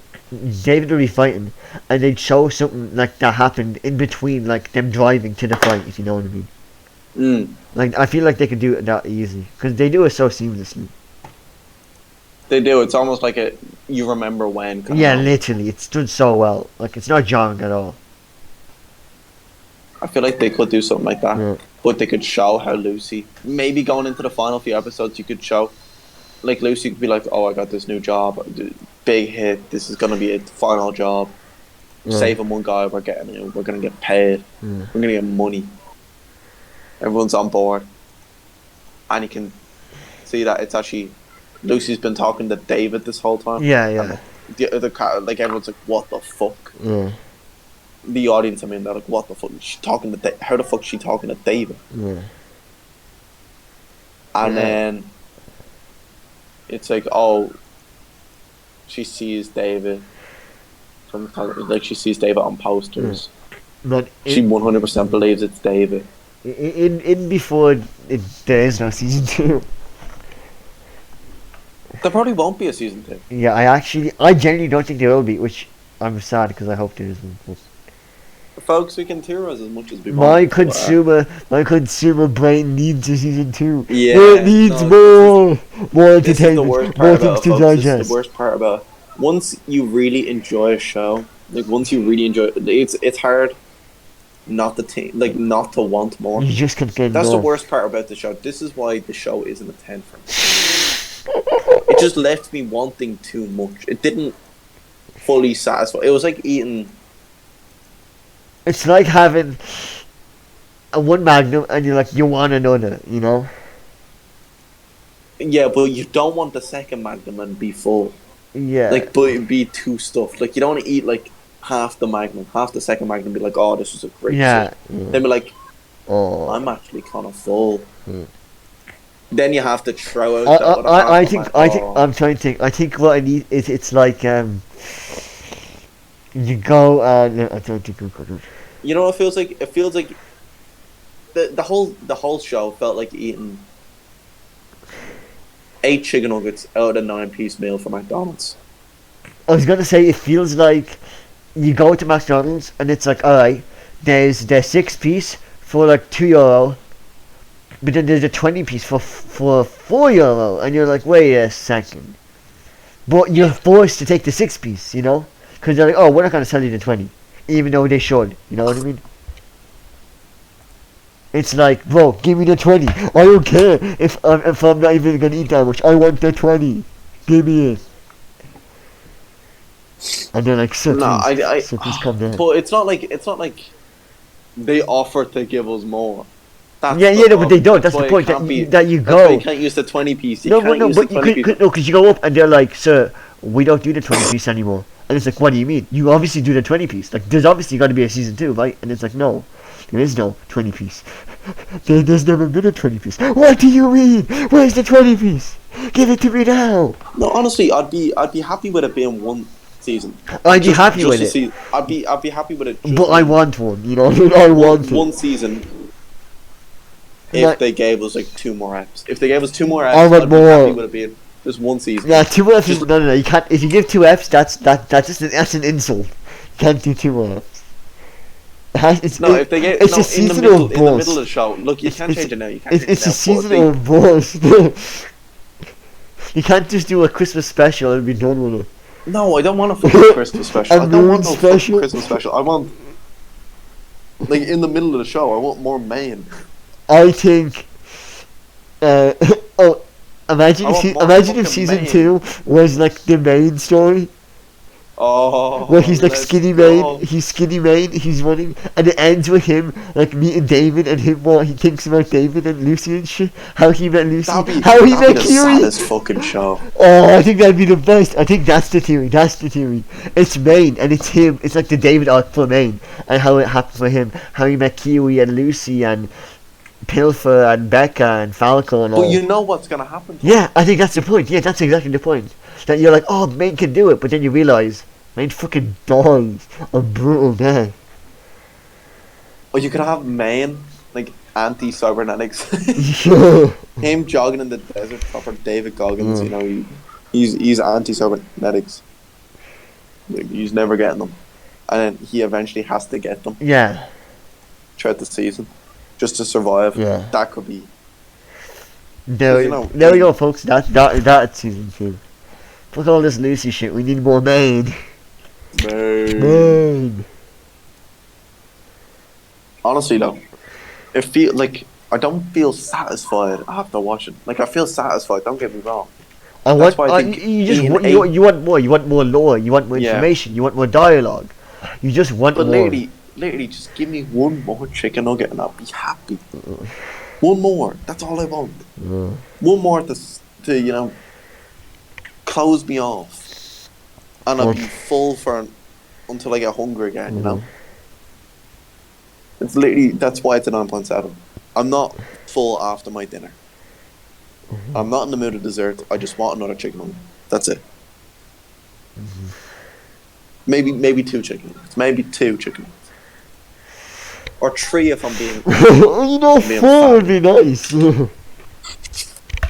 David will be fighting and they'd show something like that happened in between, like them driving to the fight, if you know what I mean. Like I feel like they could do it that easy because they do it so seamlessly. They do. It's almost like you remember when. Yeah, literally, it stood so well. Like it's not jarring at all. I feel like they could do something like that, Yeah. but they could show how Lucy. Maybe going into the final few episodes, you could show like Lucy could be like, "Oh, I got this new job, big hit. This is gonna be a final job. Saving one guy, we're gonna get paid. We're gonna get money. Everyone's on board, and you can see that it's actually Lucy's been talking to David this whole time. Yeah, yeah. The other like everyone's like, "What the fuck?" Yeah. The audience, I mean, they're like, "What the fuck?" She's talking to how the fuck is she talking to David? Yeah. And then it's like, oh, she sees David from like she sees David on posters. But she 100% believes it's David. In before there is no season 2. There probably won't be a season 2. Yeah, I genuinely don't think there will be, which I'm sad because I hope there is one. Folks, we can tear us as much as we want. My consumer brain needs a season 2. Yeah, it needs more entertainment, more things to digest. This is the worst part about it. Once you really enjoy a show, like once you really enjoy it, it's hard not to not to want more. You just can't get That's more. The worst part about the show. This is why the show isn't a 10 for me. It just left me wanting too much. It didn't fully satisfy. It was like eating. It's like having one Magnum and you're like, you want another, you know? Yeah, but you don't want the second Magnum and be full. Yeah. Like, but it'd be too stuffed. Like, you don't want to eat like half the Magnum, half the second Magnum, be like, oh, this was a great soup. Then be like, oh, I'm actually kind of full. Then you have to throw out. I think I'm trying to think. I think what I need is it's like you go and I don't think we've got it. You know what it feels like? It feels like the whole show felt like eating 8 chicken nuggets out of a 9-piece meal from McDonald's. I was gonna say it feels like you go to McDonald's and it's like, alright, there's the 6-piece for like €2, but then there's a 20-piece for €4, and you're like, wait a second. But you're forced to take the 6-piece, you know, because they're like, oh, we're not gonna sell you the 20. Even though they should, you know what I mean? It's like, bro, give me the 20. I don't care if I'm not even gonna eat that much. I want the 20. Give me it. And they're like, so please come down. But it's not like they offer to give us more. But they don't. That's the point that you go. You can't use the 20-piece. No, because you go up and they're like, sir, we don't do the 20-piece anymore. And it's like, what do you mean? You obviously do the 20-piece. Like, there's obviously got to be a season 2, right? And it's like, no, there is no 20-piece. There's never been a 20-piece. What do you mean? Where's the 20-piece? Give it to me now. No, honestly, I'd be happy with it being one season. I'd be happy with it. I'd be happy with it. But I want one, you know. I want one season. If they gave us like 2 more eps. If they gave us 2 more eps, I'd be happy with it being just one season. Yeah, 2 more eps. No. You can't. If you give 2 eps, that's an insult. You can't do 2 more eps. If they gave it's a seasonal boss. In the middle of the show. Look, you can't change it now. You can't. It's a seasonal boss. You can't just do a Christmas special and be done with it. No, I don't want a fucking Christmas special. I don't want no fucking Christmas special. I want, like, in the middle of the show, I want more main. I think. Imagine if season 2 was like the main story. Oh. Where he's like skinny Maine, he's running, and it ends with him like meeting David and him what he thinks about David and Lucy and shit. How he met Lucy, how he met Huey. Saddest fucking show. Oh, I think that'd be the best. I think that's the theory. It's Maine and it's him. It's like the David arc for Maine and how it happened for him. How he met Kiwi and Lucy and Pilfer and Becca and Falco and all. But you know what's gonna happen. Yeah, I think that's the point. Yeah, that's exactly the point. That you're like, oh, Maine can do it, but then you realise Maine fucking dies a brutal death. Or you could have Maine, like, anti-cybernetics. Him jogging in the desert, proper David Goggins, you know, he's anti-cybernetics. Like, he's never getting them. And then he eventually has to get them. Yeah. Throughout the season. Just to survive. Yeah. That could be... There we go, folks. That's season 2. Fuck all this Lucy shit. We need more Maine. Maine. Honestly, though, it feel like I don't feel satisfied after watching. Like, I feel satisfied. Don't get me wrong. That's why I think you want more. You want more lore. You want more information. You want more dialogue. You just want but more. Literally, just give me one more chicken nugget and I'll be happy. One more. That's all I want. One more to close me off, and I'll be full until I get hungry again. You know. It's literally that's why it's a 9.7. I'm not full after my dinner. I'm not in the mood of dessert. I just want another chicken nugget. That's it. Maybe 2 chicken nuggets. Maybe 2 chicken nuggets. Or 3 if I'm being. 4 would be nice.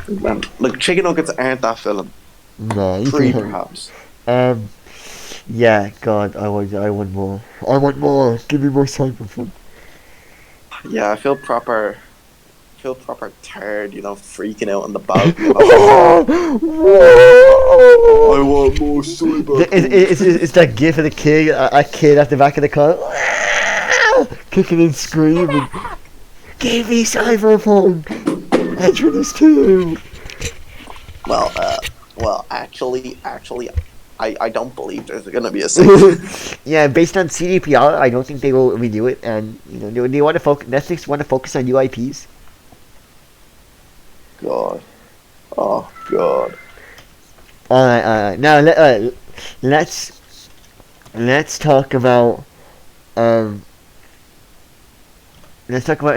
Man, like chicken nuggets aren't that filling. No, 3 perhaps. Yeah, God, I want more. I want more. Give me more Cyberpunk. Yeah, I feel proper tired, freaking out on the balcony. I want more Cyberpunk. It's that gif of the kid, a kid at the back of the car, kicking and screaming. Give me Cyberpunk. Exodus 2. Well, actually, I don't believe there's gonna be a sequel. Yeah, based on CDPR, I don't think they will redo it, and they want to focus. Netflix want to focus on new IPs. God, oh God. All right. Now let's talk about a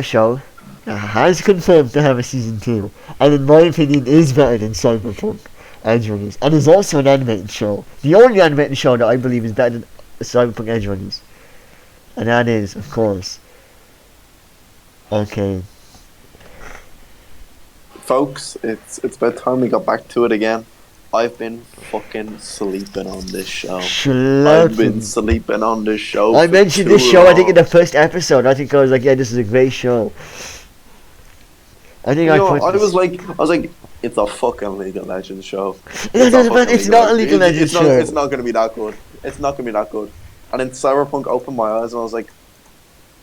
show that has confirmed to have a season 2, and in my opinion is better than Cyberpunk Edge Runners, and is also an animated show. The only animated show that I believe is better than Cyberpunk Edge Runners, and that is, of course, okay. Folks, it's about time we got back to it again. I've been fucking sleeping on this show. I've been sleeping on this show. I mentioned this show, I think, in the first episode. I think I was like, yeah, this is a great show. I think I was like, it's a fucking League of Legends show. It's not a League of Legends show. It's not gonna be that good. It's not gonna be that good. And then Cyberpunk opened my eyes and I was like,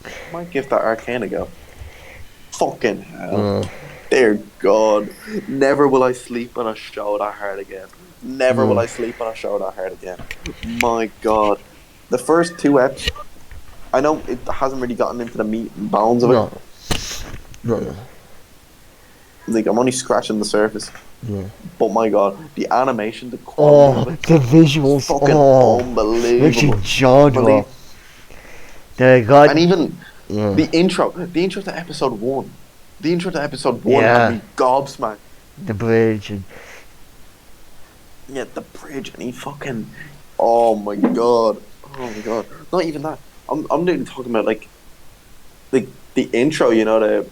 I might give that Arcane a go. Fucking hell. Dear God, never will I sleep on a show that hard again. Never will I sleep on a show that hard again. My God. The first 2 eps, I know it hasn't really gotten into the meat and bones of it. No. Like, I'm only scratching the surface. Yeah. But my God, the animation, the quality of it, the visuals, fucking unbelievable. Makes your jaw drop. And even the intro to episode 1. The intro to episode 1 had me gobsmacked. The bridge and the bridge, and he fucking, oh my god, not even that. I'm literally talking about like the intro, the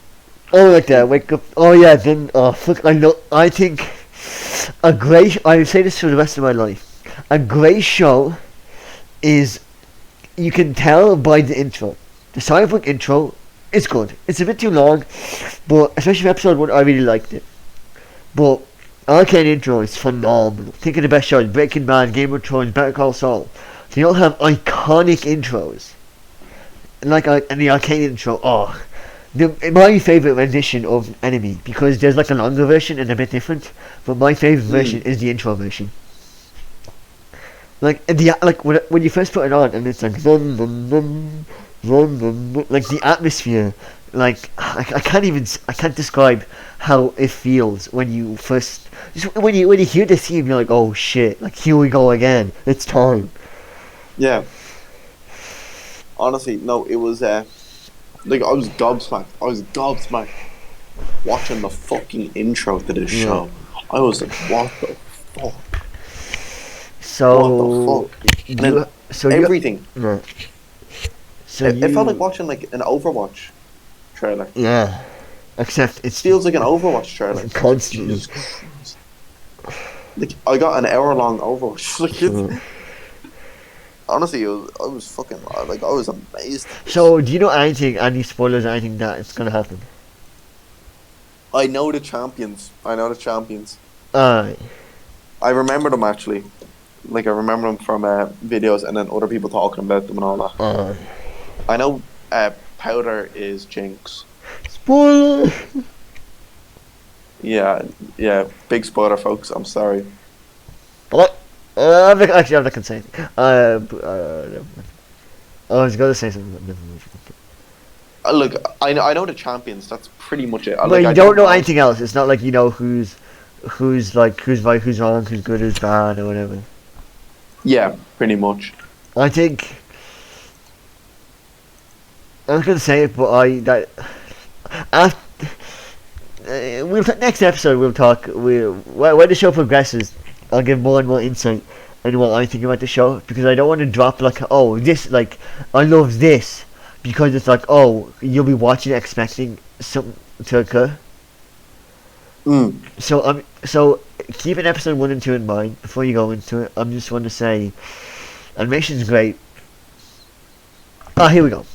like that wake up. Oh yeah, then fuck. I think I say this for the rest of my life. A great show is, you can tell by the intro. The Cyberpunk intro is good. It's a bit too long, but especially for episode 1, I really liked it. But Arcane intro is phenomenal. Think of the best shows: Breaking Bad, Game of Thrones, Better Call Saul. They all have iconic intros. And the Arcane intro, my favourite rendition of Enemy, because there's like a longer version and a bit different, but my favourite version is the intro version. When you first put it on and it's like dun, dun, dun, dun, dun, dun, like the atmosphere, like I can't describe how it feels when you when you hear the theme. You're like, oh shit, like here we go again, it's time. Yeah. Honestly, no, it was I was gobsmacked watching the fucking intro to this show. I was like, what the fuck? What the fuck? Everything. So it felt like watching like an Overwatch trailer. Yeah. Except it feels like an Overwatch trailer. Constantly. Like, I got an hour-long Overwatch. Honestly, I was amazed. So, do you know any spoilers or anything that it's gonna happen? I know the champions. Aye. I remember them actually. Like, I remember them from videos and then other people talking about them and all that. Aye. I know Powder is Jinx. Spoiler! Yeah. Big spoiler, folks. I'm sorry. What? I'm not going to say anything. I was going to say something, but never mind. Look, I know the champions. That's pretty much it. But Like, you I don't don't know know. anything else. It's not like you know who's right, who's wrong, who's good, who's bad, or whatever. Yeah, pretty much. I think I was gonna say it, but after, next episode we'll talk. When the show progresses, I'll give more and more insight into what I think about the show because I don't want to drop like this I love this because it's like you'll be watching expecting something to occur. Mm. So keeping episode 1 and 2 in mind before you go into it. I'm just want to say animation's great. Here we go.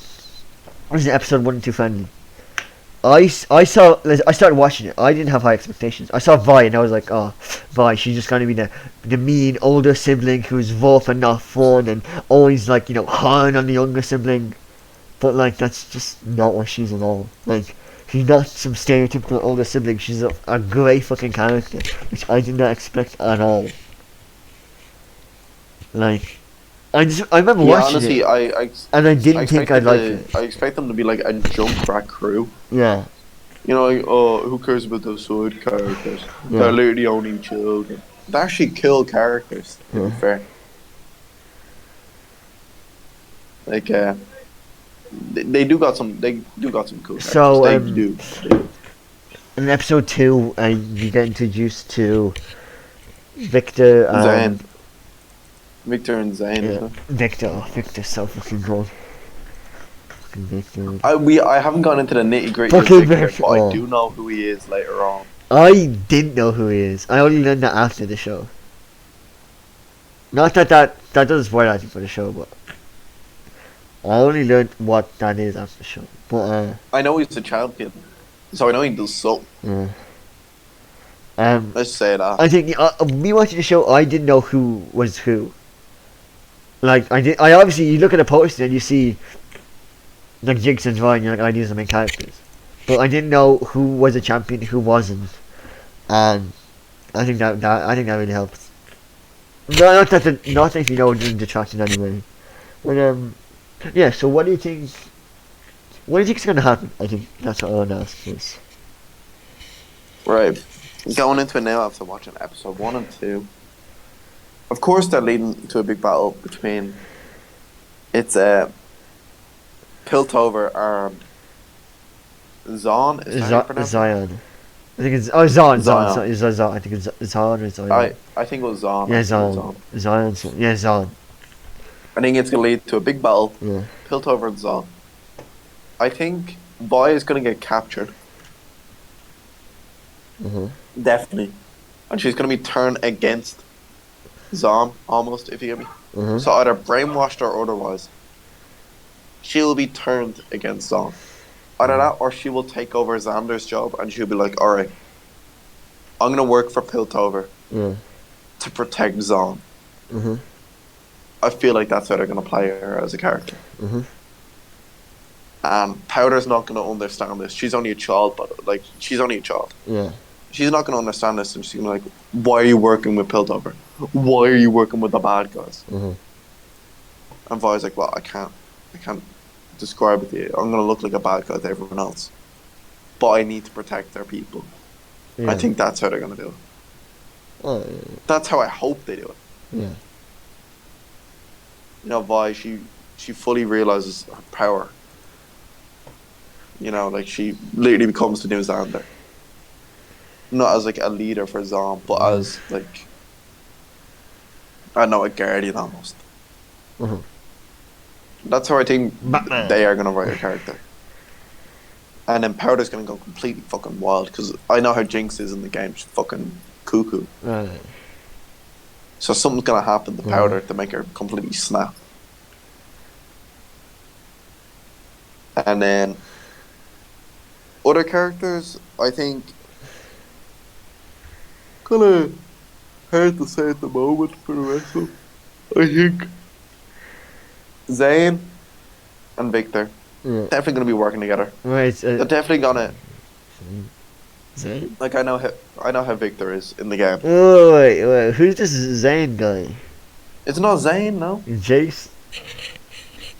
This is episode 1 and 2 friendly. I started watching it. I didn't have high expectations. I saw Vi and I was like, Vi, she's just gonna be the mean older sibling who's rough and not fun and always hard on the younger sibling. But that's just not what she's at all. She's not some stereotypical older sibling. She's a great fucking character, which I did not expect at all. I remember watching Honestly, it, I and I didn't think I'd like it. I expect them to be like a jump rat crew. Yeah. You know, who cares about those side characters? Yeah. They're literally only children. They're actually cool characters, to be fair. They do got some cool characters. So, they do. In episode 2, you get introduced to Victor and... Victor and Zane. Yeah. Victor's so fucking good. Fucking Victor. I haven't gone into the nitty gritty of Fucking Victor, Victor. but I do know who he is later on. I didn't know who he is. I only learned that after the show. Not that doesn't spoil anything for the show, but I only learned what that is after the show. But I know he's a champion, so I know he does something. yeah. Let's say that. I think me watching the show, I didn't know who was who. I obviously you look at the poster and you see Jinx and Vine, you're like, these are the main characters. But I didn't know who was a champion, who wasn't, and I think that really helps. Not that if you know it didn't detract in any way. But yeah. So what do you think? What do you think is gonna happen? I think that's what I want to ask this. Right. Going into it now after watching episode 1 and 2. Of course, they're leading to a big battle between Piltover and Zon. Zion. I think it's Zon. Zion. Zon. I think it's Zon or Zion. I think it was Zon. Yeah, Zon. Zion. Yeah, Zon. I think it's gonna lead to a big battle. Yeah. Piltover and Zon. I think Vi is gonna get captured. Definitely. And she's going to be turned against Zom, almost, if you get me. So either brainwashed or otherwise, she'll be turned against Zom. Either that or she will take over Xander's job and she'll be like, alright, I'm going to work for Piltover to protect Zom. I feel like that's how they're going to play her as a character. And Powder's not going to understand this. She's only a child, but she's only a child. Yeah. She's not going to understand this, and she's going to be like, why are you working with Piltover? Why are you working with the bad guys? And Vi's like, well, I can't describe it to you. I'm going to look like a bad guy to everyone else. But I need to protect their people. Yeah. I think that's how they're going to do it. That's how I hope they do it. Yeah. You know, Vi, she fully realizes her power. You know, she literally becomes the new Xander. Not as a leader for Zom, but as I don't know, a guardian almost. That's how I think they are gonna write a character. And then Powder's gonna go completely fucking wild because I know how Jinx is in the game. She's fucking cuckoo. So something's gonna happen to Powder to make her completely snap. And then other characters, I think. Kind of hard to say at the moment for the rest of them. I think Zane and Victor definitely going to be working together. Right. They're definitely going to... Zane? Like I know how Victor is in the game. Oh, wait. Who's this Zane guy? It's not Zane, no. Jace?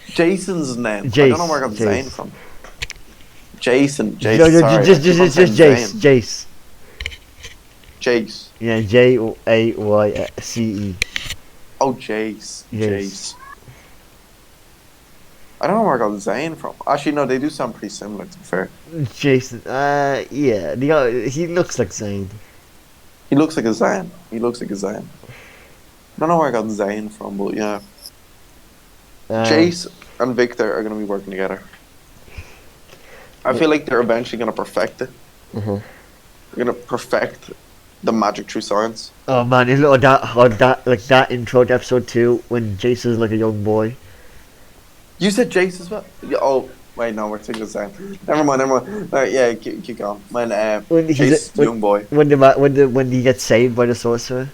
Jason's name. I Jace. don't know where I got Jace. Zane from. Jason. No, Sorry. just Jace. Jace. Jace. Yeah, Jayce. Oh, Jace. Yes. Jace. I don't know where I got Zane from. Actually, no, they do sound pretty similar, to be fair. Jason. Yeah. He looks like Zane. He looks like a Zane. I don't know where I got Zane from, but yeah. Jace and Victor are going to be working together. I feel like they're eventually going to perfect it. Uh-huh. They're going to perfect the magic through science. Oh man, you look at that intro to episode 2 when Jace is like a young boy. You said Jace as well? Yeah, oh, wait, no, we're thinking the same. Never mind. Alright, yeah, keep going. When Jace, young boy. When he gets saved by the sorcerer.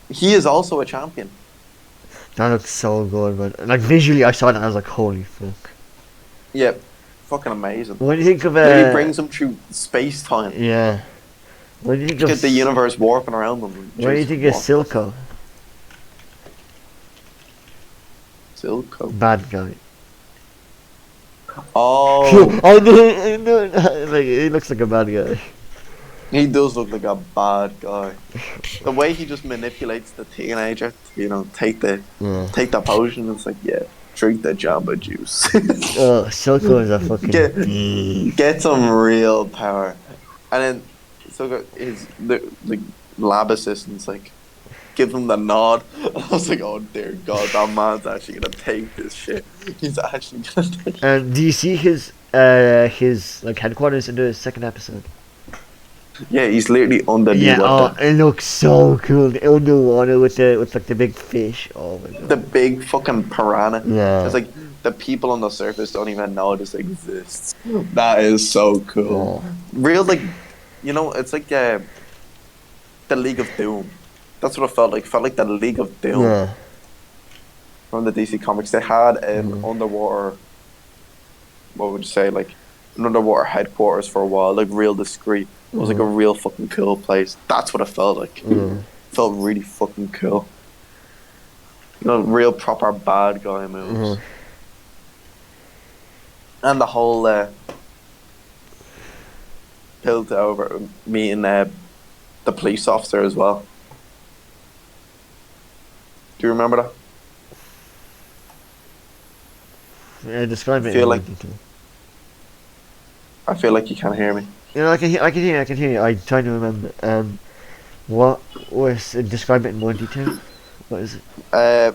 He is also a champion. That looks so good, man. Like visually, I saw that and I was like, holy fuck. Yeah, fucking amazing. When do you think of He brings him through space time. Yeah. When do you think Get of the universe warping around them. What do you think of Silco? Silco? Bad guy. Oh, I know, like he looks like a bad guy. he does look like a bad guy. The way he just manipulates the teenager, to, take the potion. It's like, yeah, drink the Jamba juice. Oh, Silco is a fucking get some real power, and then Silco the lab assistants like give him the nod. I was like, oh dear God, that man's actually gonna take this shit. He's actually gonna take it. And do you see his like headquarters in the second episode? Yeah, he's literally under the Yeah, water. it looks so cool. The underwater with like the big fish. Oh my God. The big fucking piranha. Yeah. It's like the people on the surface don't even know this exists. That is so cool. Yeah. Real it's like the League of Doom. That's what it felt like. It felt like the League of Doom. Yeah. From the DC Comics. They had an underwater, what would you say, like an underwater headquarters for a while, like real discreet. It was like a real fucking cool place. That's what it felt like. It felt really fucking cool. Real proper bad guy moves. And the whole tilt over meeting the police officer as well. Do you remember that? Yeah, describe it. I feel like you can't hear me. I can hear you. I'm trying to remember. What was describe it in more detail? What is it?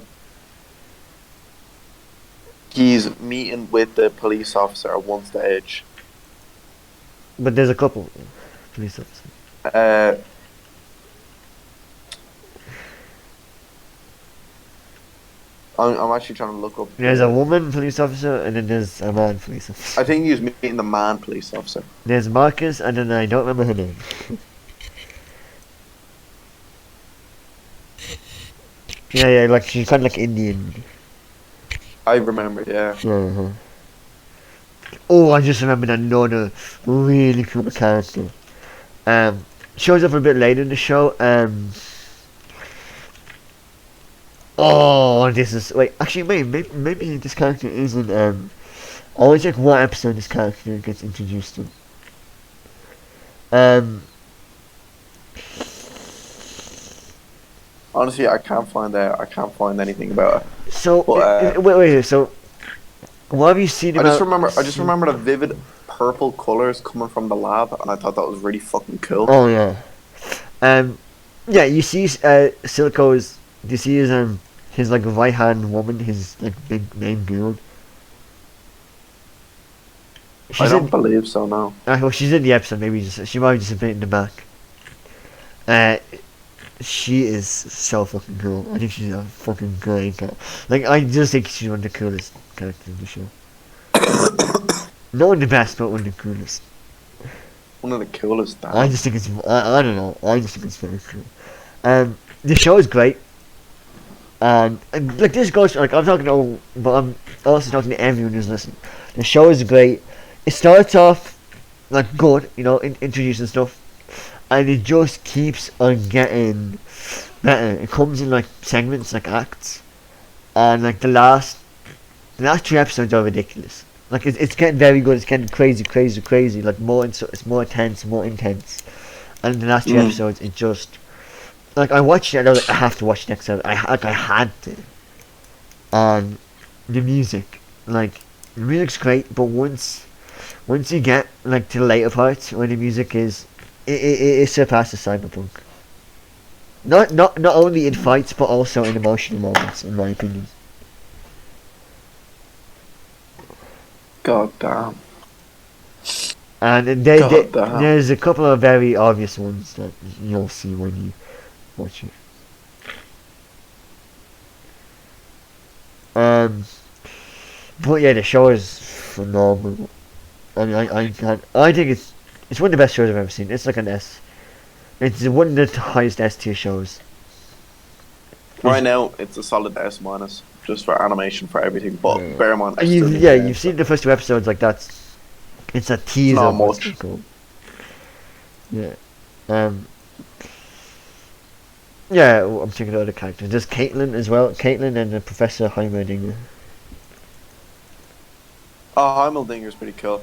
He's meeting with the police officer at one stage. But there's a couple police officers. I'm actually trying to look up. There's a woman police officer and then there's a man police officer. I think he was meeting the man police officer. There's Marcus and then I don't remember her name. Yeah, like she's kind of like Indian. I remember, yeah. Oh, I just remembered another really cool character. Shows up a bit later in the show. Oh, this is actually maybe this character isn't. I always check what episode this character gets introduced to. Honestly, I can't find anything about it. So But, wait. So what have you seen I about? just remember the vivid purple colors coming from the lab, and I thought that was really fucking cool. Oh yeah. Yeah. You see, Silco's. Do you see his like right hand woman, his like big main build? I don't believe so, no. Well, she's in the episode. Maybe she might be just a bit in the back. She is so fucking cool. I think she's a fucking great character. Like, I just think she's one of the coolest characters in the show. Not one of the best, but one of the coolest. One of the coolest. Damn. I just think it's. I don't know. I just think it's very cool. The show is great. And like this goes like I'm talking to, but I'm also talking to everyone who's listening. The show is great. It starts off like good, introducing stuff, and it just keeps on getting better. It comes in like segments, like acts, and like the last 3 episodes are ridiculous. Like it's getting very good. It's getting crazy, crazy, crazy. Like it's more intense, more intense. And the last 3 episodes, it just like I watched it. I know that I have to watch the next episode. I had to. And the music, the music's great, but once you get like to the later parts where the music is, it surpasses Cyberpunk. Not only in fights, but also in emotional moments, in my opinion. God damn. And there's a couple of very obvious ones that you'll see when you watch it. But yeah, the show is phenomenal. I mean, I think it's one of the best shows I've ever seen. It's like an S. It's one of the highest S tier shows. Right now, it's a solid S minus, just for animation, for everything. But bear in mind, you've seen the first 2 episodes. Like it's a teaser. Not much. Cool. Yeah. Yeah, I'm thinking of other characters. There's Caitlin as well. Caitlin and Professor Heimerdinger. Oh, Heimerdinger's pretty cool.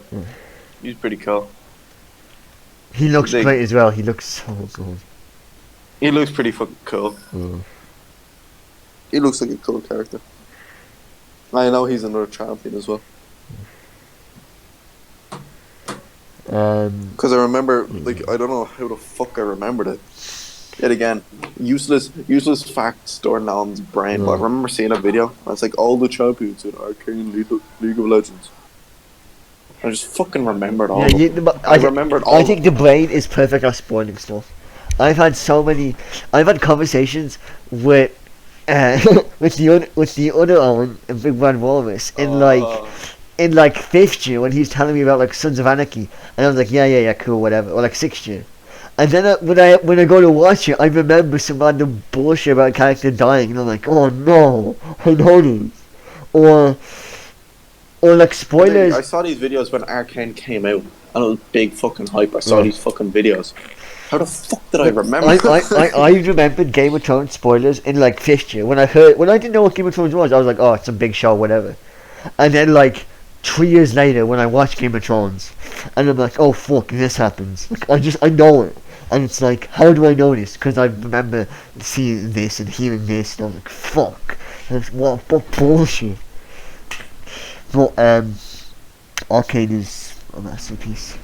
He's pretty cool. He looks great as well. He looks so good. He looks pretty fucking cool. He looks like a cool character. I know he's another champion as well. Because I remember, I don't know how the fuck I remembered it. Yet again, useless facts stored in Alan's brain. But I remember seeing a video. And it's like all the champions in Arcane League of Legends. I just fucking remembered all. I remembered all. I think the brain is perfect at spoiling stuff. I've had conversations with with the other Owen and Big Bad Walrus in 5th year when he's telling me about like Sons of Anarchy, and I was like, yeah, cool, whatever, or like 6th year. And then when I go to watch it, I remember some random bullshit about a character dying, and I'm like, oh no, I know this. Or like spoilers. I saw these videos when Arcane came out, and it was big fucking hype. I saw these fucking videos. How the fuck did I remember? I remembered Game of Thrones spoilers in 5th year when I didn't know what Game of Thrones was. I was like, oh, it's a big show, whatever. And then 3 years later, when I watched Game of Thrones, and I'm like, oh fuck, this happens. I know it. And it's like, how do I know this? Because I remember seeing this and hearing this, and I was like, fuck. What bullshit. But, Arcane is a masterpiece.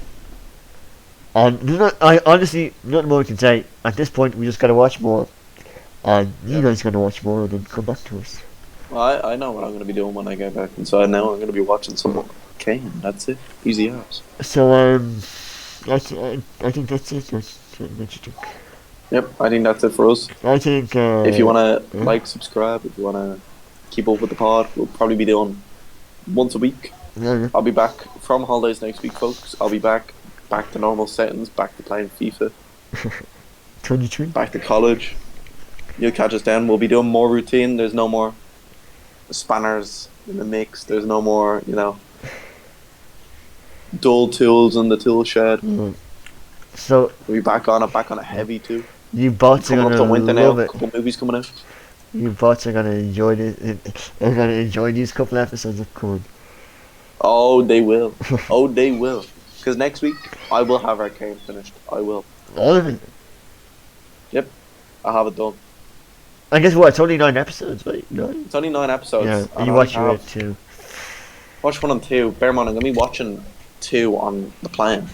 And I honestly, nothing more we can say. At this point, we just gotta watch more. And you guys gotta watch more and then come back to us. Well, I know what I'm gonna be doing when I get back inside now. I'm gonna be watching some Arcane. That's it. Easy as. So, I think that's it. What you think? Yep, I think that's it for us. I think, if you wanna subscribe, if you wanna keep up with the pod, we'll probably be doing once a week. Yeah. I'll be back from holidays next week, folks. I'll be back to normal settings, back to playing FIFA. 23. Back to college. You'll catch us then. We'll be doing more routine. There's no more spanners in the mix. There's no more, dull tools in the tool shed. So we'll be back on a heavy too. You bots are gonna love it. A couple movies coming out. You bots are gonna enjoy this. They're gonna enjoy these couple episodes of Code. Oh, they will. Oh, they will. Because next week I will have Arcane finished. I will. All of it. Yep, I have it done. I guess what? It's only 9 episodes, right? It's only 9 episodes. Yeah, and you watch it too. Watch 1 and 2. Bear in mind, I'm gonna be watching 2 on the plane.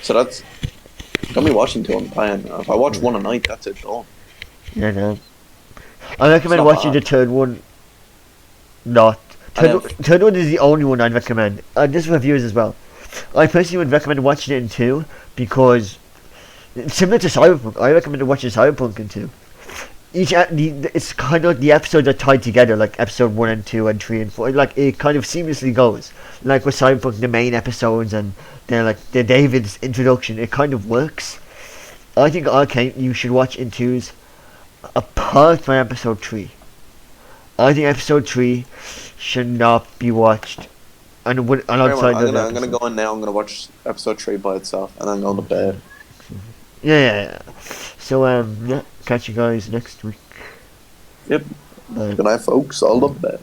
So that's. I'm gonna be watching 2 on the plane. If I watch 1 a night, that's it done. Yeah, no. I recommend watching the third one. Third one is the only one I'd recommend. This for viewers as well. I personally would recommend watching it in 2 because similar to Cyberpunk, I recommend watching Cyberpunk in 2. It's kind of the episodes are tied together, like episode 1 and 2 and 3 and 4. Like it kind of seamlessly goes. Like with Cyberpunk, the main episodes and then like the David's introduction, it kind of works. I think Arcane you should watch in 2s apart from episode 3. I think episode 3 should not be watched And Right, alongside I'm the other gonna episode. go in now. I'm gonna watch episode 3 by itself, and then go to bed. Yeah. So yeah, catch you guys next week. Yep. Bye. Good night, folks. All the best.